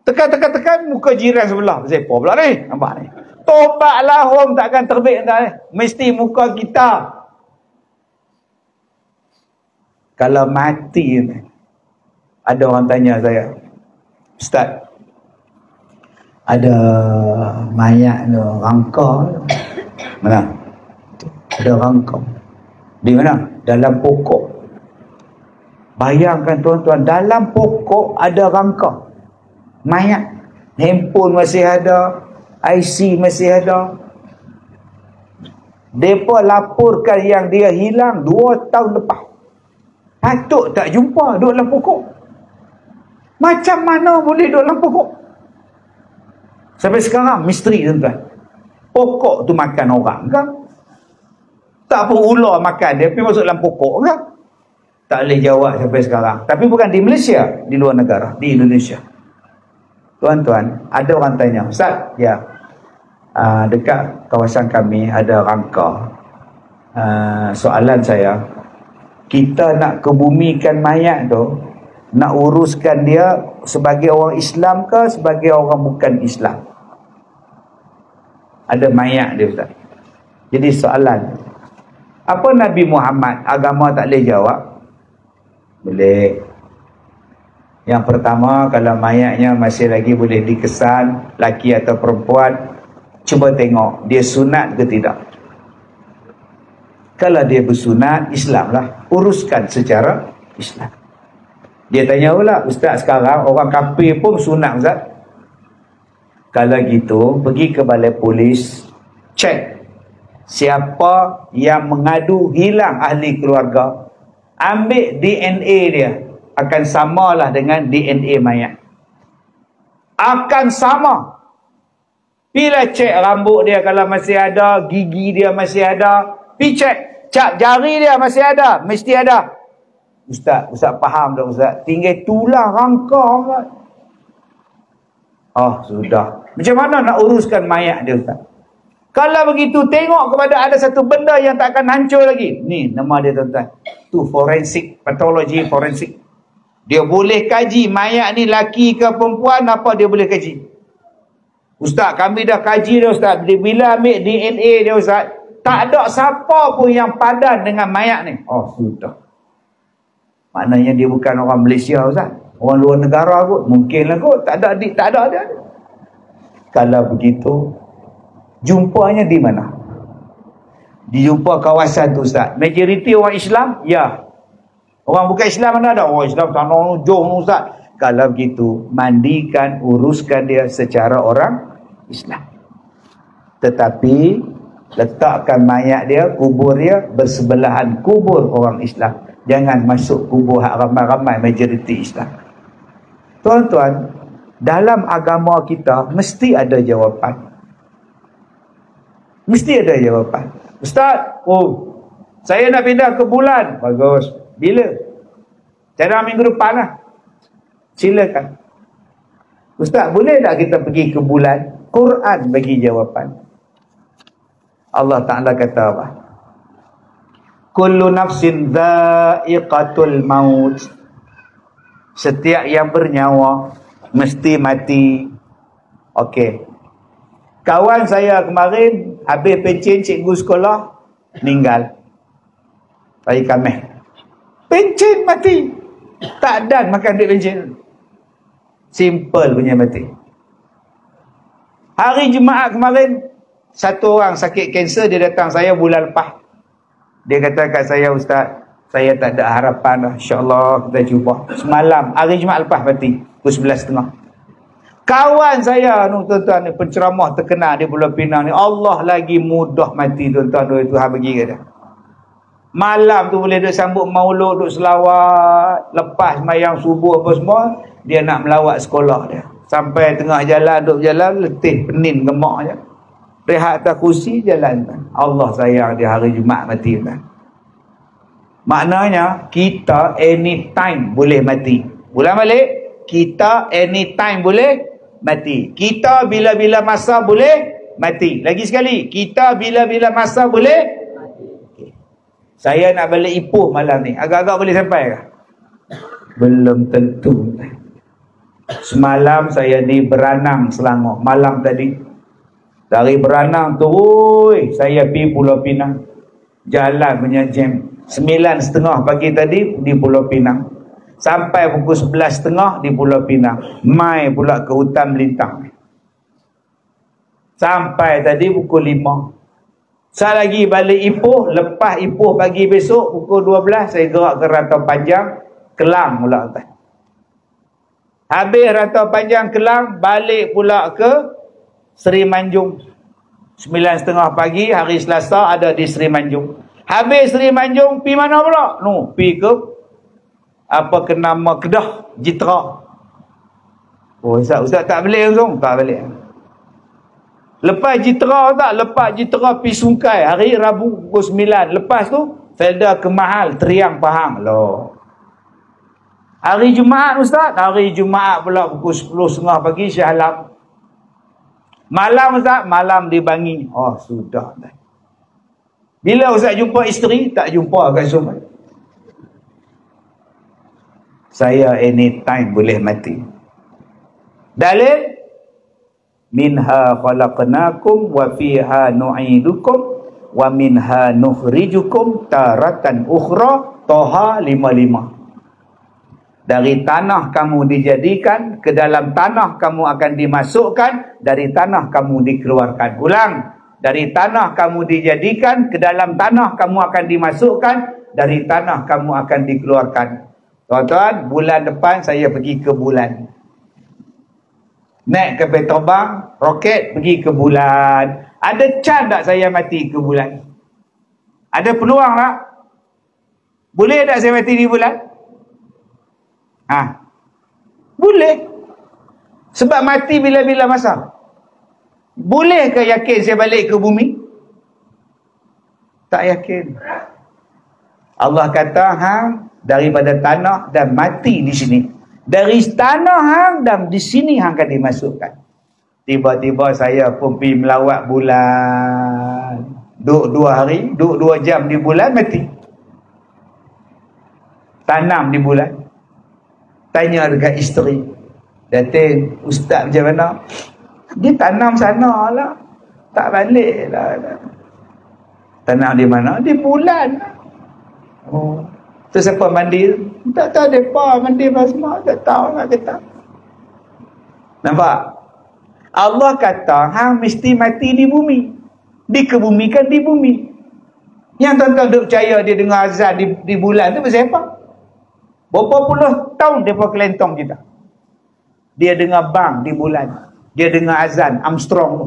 Tekan, muka jiran sebelah. Zepo pula ni. Nampak ni. Tobatlah home takkan terbit. Mesti muka kita. Kalau mati, ada orang tanya saya, Ustaz, ada mayat tu, rangka. Mana? Ada rangka. Di mana? Dalam pokok. Bayangkan tuan-tuan, dalam pokok ada rangka. Mayat. Handphone masih ada, IC masih ada. Mereka laporkan yang dia hilang 2 tahun lepas. Patut tak jumpa duduk dalam pokok. Macam mana boleh duduk dalam pokok? Sampai sekarang misteri tuan-tuan. Pokok tu makan orang kan? Tak apa ular makan dia pergi masuk dalam pokok kan? Tak boleh jawab sampai sekarang. Tapi bukan di Malaysia, di luar negara, di Indonesia. Tuan-tuan, ada orang tanya, Ustaz, ya, dekat kawasan kami ada rangka. Soalan saya, kita nak kebumikan mayat tu, nak uruskan dia sebagai orang Islam ke sebagai orang bukan Islam? Ada mayat dia, Ustaz. Jadi soalan, apa Nabi Muhammad agama tak boleh jawab? Boleh. Yang pertama, kalau mayatnya masih lagi boleh dikesan, laki atau perempuan, cuba tengok dia sunat ke tidak. Kalau dia bersunat, Islam lah, uruskan secara Islam. Dia tanya pula, Ustaz, sekarang orang kafir pun sunat, Ustaz. Kalau gitu, pergi ke balai polis, cek siapa yang mengadu hilang ahli keluarga, ambil DNA dia, akan samalah dengan DNA mayat. Akan sama. Bila cek rambut dia kalau masih ada, gigi dia masih ada, pergi cek, cap jari dia masih ada, mesti ada. Ustaz faham tak, Ustaz? Tinggal tulang rangka, Ustaz. Oh, sudah. Macam mana nak uruskan mayat dia, Ustaz? Kalau begitu, tengok kepada ada satu benda yang tak akan hancur lagi. Ni nama dia, tuan-tuan. Tu forensik, patologi forensik. Dia boleh kaji mayat ni laki ke perempuan, apa dia boleh kaji. Ustaz, kami dah kaji dah, Ustaz. Bila ambil DNA dia, Ustaz, tak ada siapa pun yang padan dengan mayat ni. Oh, sudah. Maknanya dia bukan orang Malaysia, Ustaz. Orang luar negara kot. Mungkinlah kot. Tak ada dia. Kalau begitu, jumpanya di mana? Dijumpa kawasan tu, Ustaz. Majoriti orang Islam? Ya. Orang bukan Islam mana ada? Orang Islam tanah jom, Ustaz. Kalau begitu, mandikan, uruskan dia secara orang Islam. Tetapi letakkan mayat dia, kubur dia bersebelahan kubur orang Islam. Jangan masuk kubur hak ramai-ramai majoriti Islam. Tuan-tuan, dalam agama kita mesti ada jawapan. Mesti ada jawapan. Ustaz, saya nak pindah ke bulan. Bagus. Bila? Cara minggu depan lah. Silakan. Ustaz, boleh tak kita pergi ke bulan? Quran bagi jawapan. Allah Ta'ala kata apa? Kullu nafsin dha'iqatul maut. Setiap yang bernyawa mesti mati. Okey. Kawan saya kemarin habis pencen cikgu sekolah, meninggal. Hari Khamis. Pencen mati. Tak dan makan duit pencen. Simple punya mati. Hari Jumaat kemarin, satu orang sakit kanser, dia datang saya bulan lepas. Dia kata kat saya, Ustaz, saya tak ada harapan dah. InsyaAllah kita cuba. Semalam, hari Jumaat lepas mati. Pukul 11.30. Kawan saya, tuan-tuan, penceramah terkenal di Pulau Pinang ni, Allah lagi mudah mati, tuan-tuan. Tuhan bagi kat dia. Malam tu boleh duk sambut maulud, duk selawat, lepas mayang subuh apa semua, dia nak melawat sekolah dia. Sampai tengah jalan, duk jalan, letih, penin, gemak je. Rehat atas kursi, jalan. Allah sayang dia hari Jumaat mati. Maknanya, kita anytime boleh mati. Ulang balik, kita anytime boleh mati. Kita bila-bila masa boleh mati. Lagi sekali, kita bila-bila masa boleh. Saya nak balik Ipoh malam ni. Agak-agak boleh sampai ke? Belum tentu. Semalam saya di Beranang, Selangor. Malam tadi. Dari Beranang terus saya pergi Pulau Pinang. Jalan punya jam. 9.30 pagi tadi di Pulau Pinang. Sampai pukul 11.30 di Pulau Pinang. Mai pula ke hutan melintang. Sampai tadi pukul 5. Saya lagi balik Ipoh. Lepas Ipoh pagi besok pukul 12 saya gerak ke Rantau Panjang, Kelang pula. Habis Rantau Panjang Kelang, balik pula ke Seri Manjung. 9.30 pagi hari Selasa ada di Seri Manjung. Habis Seri Manjung pi mana pula? Pi ke apa ke nama Kedah, Jitra. Oh, Ustaz tak balik langsung? Tak balik. Lepas Jitra tak? Lepas Jitra pergi Sungkai hari Rabu pukul 9. Lepas tu Felda ke Mahal, Teriang, Pahang. Loh. Hari Jumaat, Ustaz? Hari Jumaat pula pukul 10.30 pagi Shah Alam. Malam, Ustaz? Malam di Bangi. Oh, sudah. Bila Ustaz jumpa isteri, tak jumpa kat Zoom. Saya anytime boleh mati. Dalil, minha khalaqnakum wa fiha nu'idukum wa minha nukhrijukum taratan ukhra. Toha 55. Dari tanah kamu dijadikan, ke dalam tanah kamu akan dimasukkan, dari tanah kamu dikeluarkan. Ulang, dari tanah kamu dijadikan, ke dalam tanah kamu akan dimasukkan, dari tanah kamu akan dikeluarkan. Tuan-tuan, bulan depan saya pergi ke bulan. Naik kapal terbang, roket pergi ke bulan. Ada chance tak saya mati ke bulan? Ada peluang tak? Boleh tak saya mati di bulan? Boleh. Sebab mati bila-bila masa. Bolehkah yakin saya balik ke bumi? Tak yakin. Allah kata hang daripada tanah dan mati di sini. Dari tanah hang dan di sini hang akan dimasukkan. Tiba-tiba saya pun pergi melawat bulan. Duduk 2 hari, duduk 2 jam di bulan, mati. Tanam di bulan. Tanya dekat isteri, Datin, ustaz macam mana? Dia tanam sana lah, tak balik lah. Tanam di mana? Di bulan. Oh, tu siapa mandi? Tak tahu mereka mandi semua, tak tahu nak kata. Nampak? Allah kata hang mesti mati di bumi, dikebumikan di bumi. Yang tuan-tuan duk percaya dia dengar azan di bulan tu pasal apa? Berapa puluh tahun mereka kelentong kita. Dia dengar bang di bulan. Dia dengar azan Armstrong.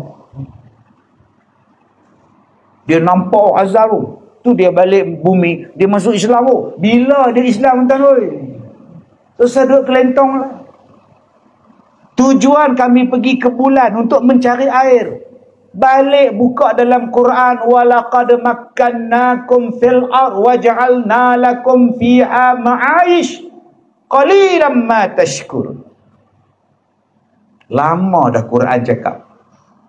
Dia nampak azan tu. Tu dia balik bumi. Dia masuk Islam tu. Bila dia Islam tuan-tuan? So saya duduk kelentong lah. Tujuan kami pergi ke bulan untuk mencari air. Balik buka dalam Quran, walaqad makkannakum fil ard waja'alna lakum fiha ma'aish qalilan ma tashkurun. Lama dah Quran cakap,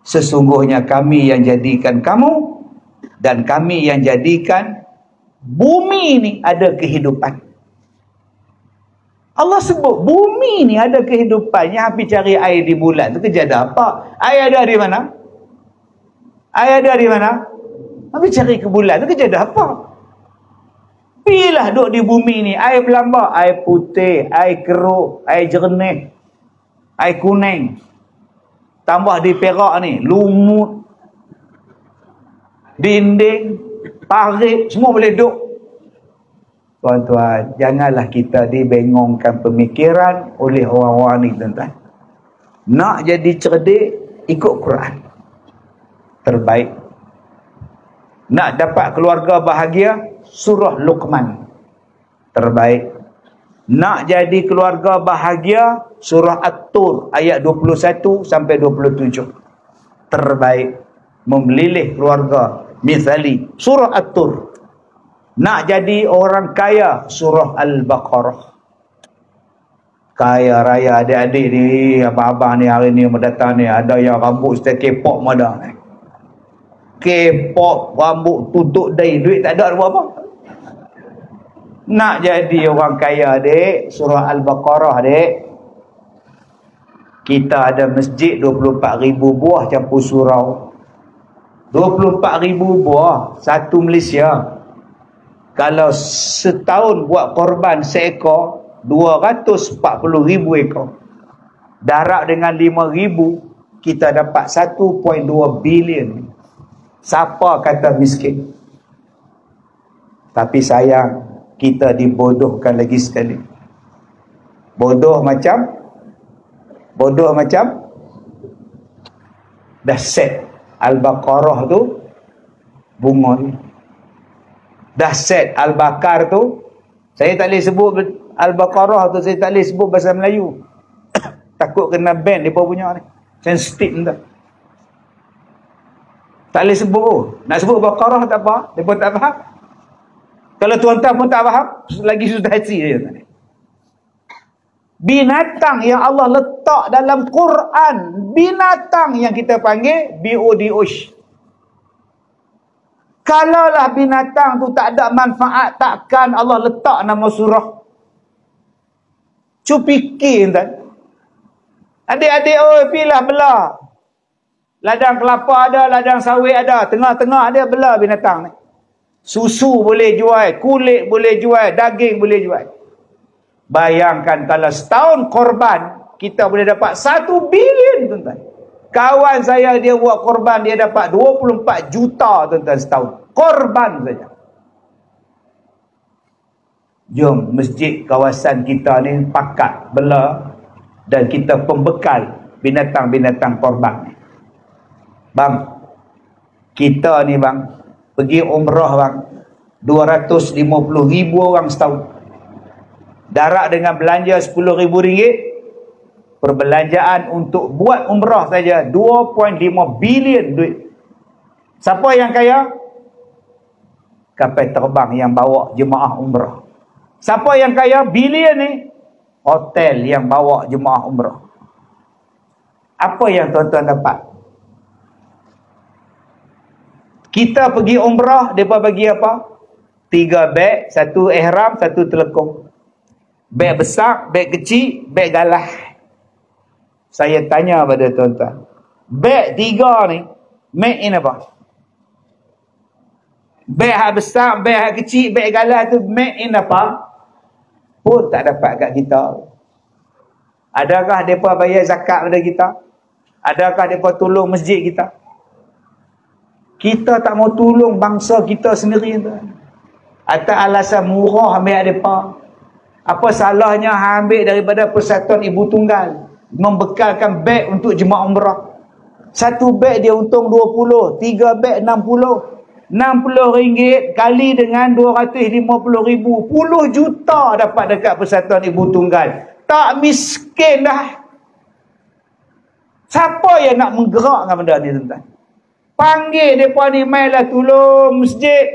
sesungguhnya kami yang jadikan kamu dan kami yang jadikan bumi ni ada kehidupan. Allah sebut bumi ni ada kehidupan. Yang pergi cari air di bulan tu kerja ada apa? Air ada di mana? Air dari mana? Habis cari ke bulan tu kerja dah apa? Pilah duduk di bumi ni. Air berlambak. Air putih, air keruk, air jernih, air kuning. Tambah di Perak ni, lumut, dinding, parit, semua boleh duduk. Tuan-tuan, janganlah kita dibengongkan pemikiran oleh orang-orang ni, tuan-tuan. Nak jadi cerdik, ikut Quran. Terbaik. Nak dapat keluarga bahagia, surah Luqman. Terbaik. Nak jadi keluarga bahagia, surah At-Tur ayat 21 sampai 27. Terbaik. Memilih keluarga misali, surah At-Tur. Nak jadi orang kaya, surah Al-Baqarah. Kaya raya adik-adik ni, abang-abang ni hari ni mendatang ni, ada yang rambut setiap K-pop ada ni. K-pop, rambut tutup dahi, duit tak ada buat apa. Nak jadi orang kaya dek, surah Al-Baqarah dek. Kita ada masjid 24,000 buah campur surau. 24,000 buah, satu Malaysia. Kalau setahun buat korban seekor, 240,000 ekor. Darab dengan 5,000, kita dapat 1.2 bilion. Siapa kata miskin? Tapi sayang, kita dibodohkan lagi sekali. Bodoh macam dah set Al-Baqarah tu bunga ni. Dah set Al-Baqar tu, saya tak boleh sebut Al-Baqarah tu, saya tak boleh sebut bahasa Melayu. Takut kena ban mereka punya ni. Sensitif entah. Tak boleh sebut. Nak sebut Baqarah tak apa. Mereka tak faham. Kalau tuan-tuan pun tak faham, lagi susah hati dia. Binatang yang Allah letak dalam Quran. Binatang yang kita panggil Bi'udiush. Kalaulah binatang tu tak ada manfaat, takkan Allah letak nama surah. Cuba fikir tuan. Adik-adik, pilah belah. Ladang kelapa ada, ladang sawit ada. Tengah-tengah ada belah binatang ni. Susu boleh jual, kulit boleh jual, daging boleh jual. Bayangkan kalau setahun korban, kita boleh dapat 1 bilion tuan-tuan. Kawan saya dia buat korban, dia dapat 24 juta tuan-tuan setahun. Korban saja. Jom masjid kawasan kita ni pakat belah dan kita pembekal binatang-binatang korban ni. Bang, kita ni bang, pergi umrah bang, 250,000 orang setahun. Darat dengan belanja RM10,000, perbelanjaan untuk buat umrah saja 2.5 bilion duit. Siapa yang kaya? Kapal terbang yang bawa jemaah umrah. Siapa yang kaya? Bilion ni. Hotel yang bawa jemaah umrah. Apa yang tuan-tuan dapat? Kita pergi umrah, mereka bagi apa? 3 beg, 1 ihram, 1 telekung. Beg besar, beg kecil, beg galah. Saya tanya pada tuan-tuan, beg 3 ni make in apa? Beg hak besar, beg hak kecil, beg galah tu make in apa? Pun tak dapat kat kita. Adakah mereka bayar zakat pada kita? Adakah mereka tolong masjid kita? Kita tak mau tolong bangsa kita sendiri tuan. Atas alasan murah ambil mereka. Apa salahnya ambil daripada Persatuan Ibu Tunggal, membekalkan beg untuk jemaah umrah. 1 beg dia untung 20, 3 beg 60. RM60 kali dengan 250,000, 10 juta dapat dekat Persatuan Ibu Tunggal. Tak miskin dah. Siapa yang nak menggerakkan benda ni tuan-tuan? Panggil mereka ni, mainlah tolong masjid.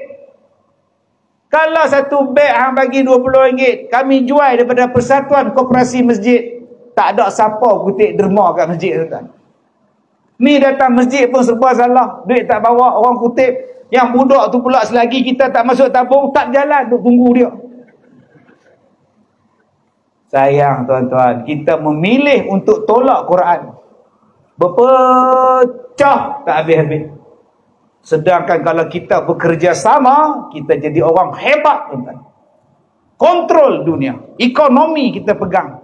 Kalau 1 beg hang bagi RM20, kami jual daripada Persatuan Koperasi Masjid. Tak ada siapa kutip derma kat masjid tuan-tuan. Ni datang masjid pun serba salah. Duit tak bawa, orang kutip. Yang budak tu pula selagi kita tak masuk tabung, tak jalan, duk tunggu dia. Sayang tuan-tuan, kita memilih untuk tolak Quran. Berpecah tak habis-habis. Sedangkan kalau kita bekerja sama, kita jadi orang hebat tuan-tuan. Kontrol dunia, ekonomi kita pegang.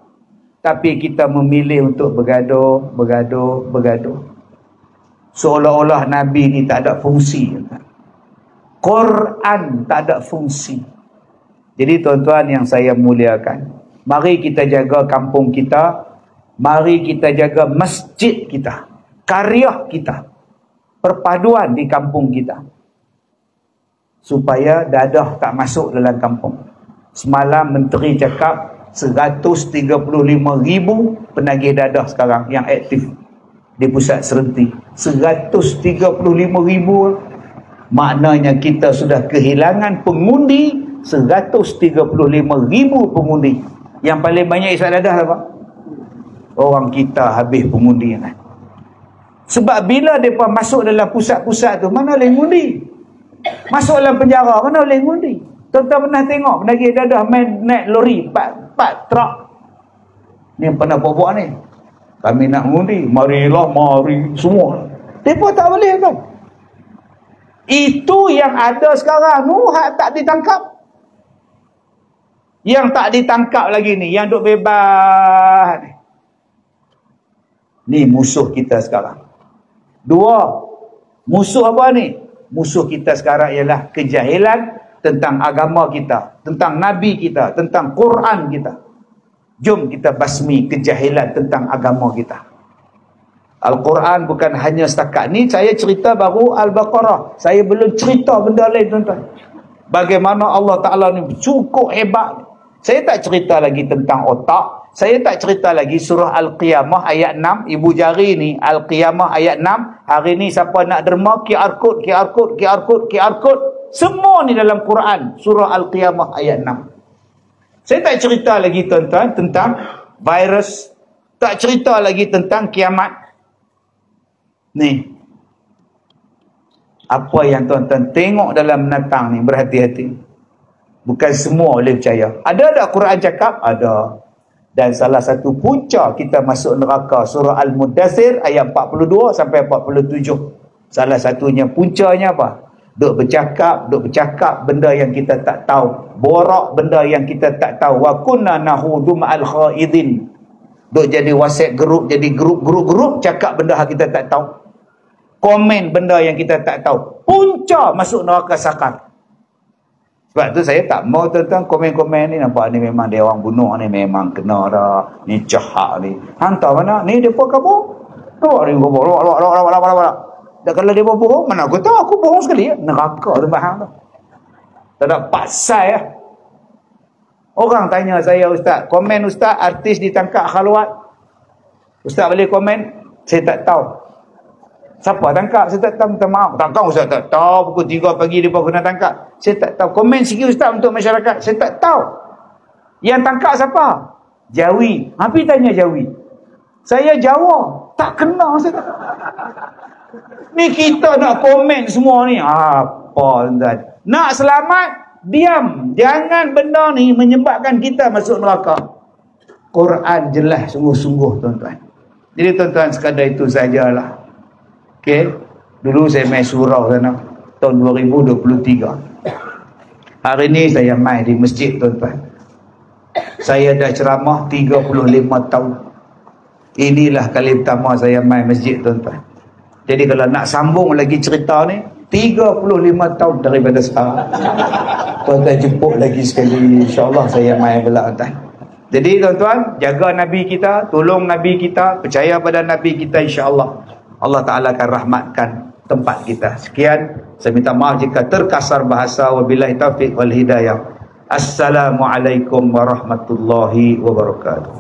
Tapi kita memilih untuk bergaduh. Seolah-olah Nabi ni tak ada fungsi tuan-tuan. Quran tak ada fungsi. Jadi tuan-tuan yang saya muliakan, mari kita jaga kampung kita, mari kita jaga masjid kita, karya kita, perpaduan di kampung kita, supaya dadah tak masuk dalam kampung. Semalam menteri cakap 135,000 penagih dadah sekarang yang aktif di pusat serenti. 135,000. Maknanya kita sudah kehilangan pengundi 135,000 pengundi. Yang paling banyak isap dadah apa? Orang kita habis pengundi kan. Sebab bila mereka masuk dalam pusat-pusat tu, mana boleh ngundi? Masuk dalam penjara, mana boleh ngundi? Tuan-tuan pernah tengok penagih dadah main naik lori 4 truk. Ni yang pernah buat ni. Kami nak ngundi, marilah, mari semua. Mereka tak boleh kan? Itu yang ada sekarang. Nuhat tak ditangkap. Yang tak ditangkap lagi ni, yang duk bebas ni. Ni musuh kita sekarang. 2. Musuh apa ni? Musuh kita sekarang ialah kejahilan tentang agama kita, tentang Nabi kita, tentang Quran kita. Jom kita basmi kejahilan tentang agama kita. Al-Quran bukan hanya setakat ni. Saya cerita baru Al-Baqarah. Saya belum cerita benda lain tuan-tuan. Bagaimana Allah Ta'ala ni cukup hebat. Saya tak cerita lagi tentang otak. Saya tak cerita lagi surah Al-Qiyamah ayat 6. Ibu jari ni Al-Qiyamah ayat 6. Hari ni siapa nak derma, QR code. Semua ni dalam Quran. Surah Al-Qiyamah ayat 6. Saya tak cerita lagi tuan-tuan tentang virus. Tak cerita lagi tentang kiamat. Ni. Apa yang tuan-tuan tengok dalam menatang ni, berhati-hati. Bukan semua boleh percaya. Ada tak Quran cakap? Ada. Dan salah satu punca kita masuk neraka surah Al-Mudaththir ayat 42 sampai 47. Salah satunya puncanya apa? Duk bercakap benda yang kita tak tahu. Borak benda yang kita tak tahu. Wa kunna nahudu ma'al khaidin. Duk jadi WhatsApp group, jadi grup cakap benda yang kita tak tahu. Komen benda yang kita tak tahu. Punca masuk neraka sakar. Sebab tu saya tak mau tuan-tuan komen-komen ni. Nampak ni memang dia orang bunuh ni. Memang kena dah. Ni jahat ni. Hantar mana? Ni dia pun kabur. Keluar ni kabur. Lawak. Dan kalau dia bohong, mana aku tahu. Aku bohong sekali. Neraka tempat hang tu. Tak ada pasal ya. Orang tanya saya, Ustaz. Komen Ustaz, artis ditangkap khalwat. Ustaz boleh komen? Saya tak tahu. Siapa tangkap? Saya tak tahu, minta maaf. Takkan Ustaz tak tahu, pukul 3 pagi dia baru kena tangkap. Saya tak tahu. Komen sikit Ustaz untuk masyarakat. Saya tak tahu. Yang tangkap siapa? Jawi. Habis tanya Jawi. Saya Jawa. Tak kena Ustaz. Ni kita nak komen semua ni. Apa Ustaz? Nak selamat, diam. Jangan benda ni menyebabkan kita masuk neraka. Quran jelas sungguh-sungguh tuan-tuan. Jadi tuan-tuan, sekadar itu sajalah. Okey, dulu saya main surau sana tahun 2023. Hari ni saya main di masjid tuan-tuan. Saya dah ceramah 35 tahun. Inilah kali pertama saya main masjid tuan-tuan. Jadi kalau nak sambung lagi cerita ni, 35 tahun daripada sekarang. Tuan-tuan jemput lagi sekali, insya-Allah saya main pula tuan. Jadi tuan-tuan, jaga Nabi kita, tolong Nabi kita, percaya pada Nabi kita, insya-Allah Allah Ta'ala akan rahmatkan tempat kita. Sekian, saya minta maaf jika terkasar bahasa. Wabillahi taufiq wal hidayah. Assalamualaikum warahmatullahi wabarakatuh.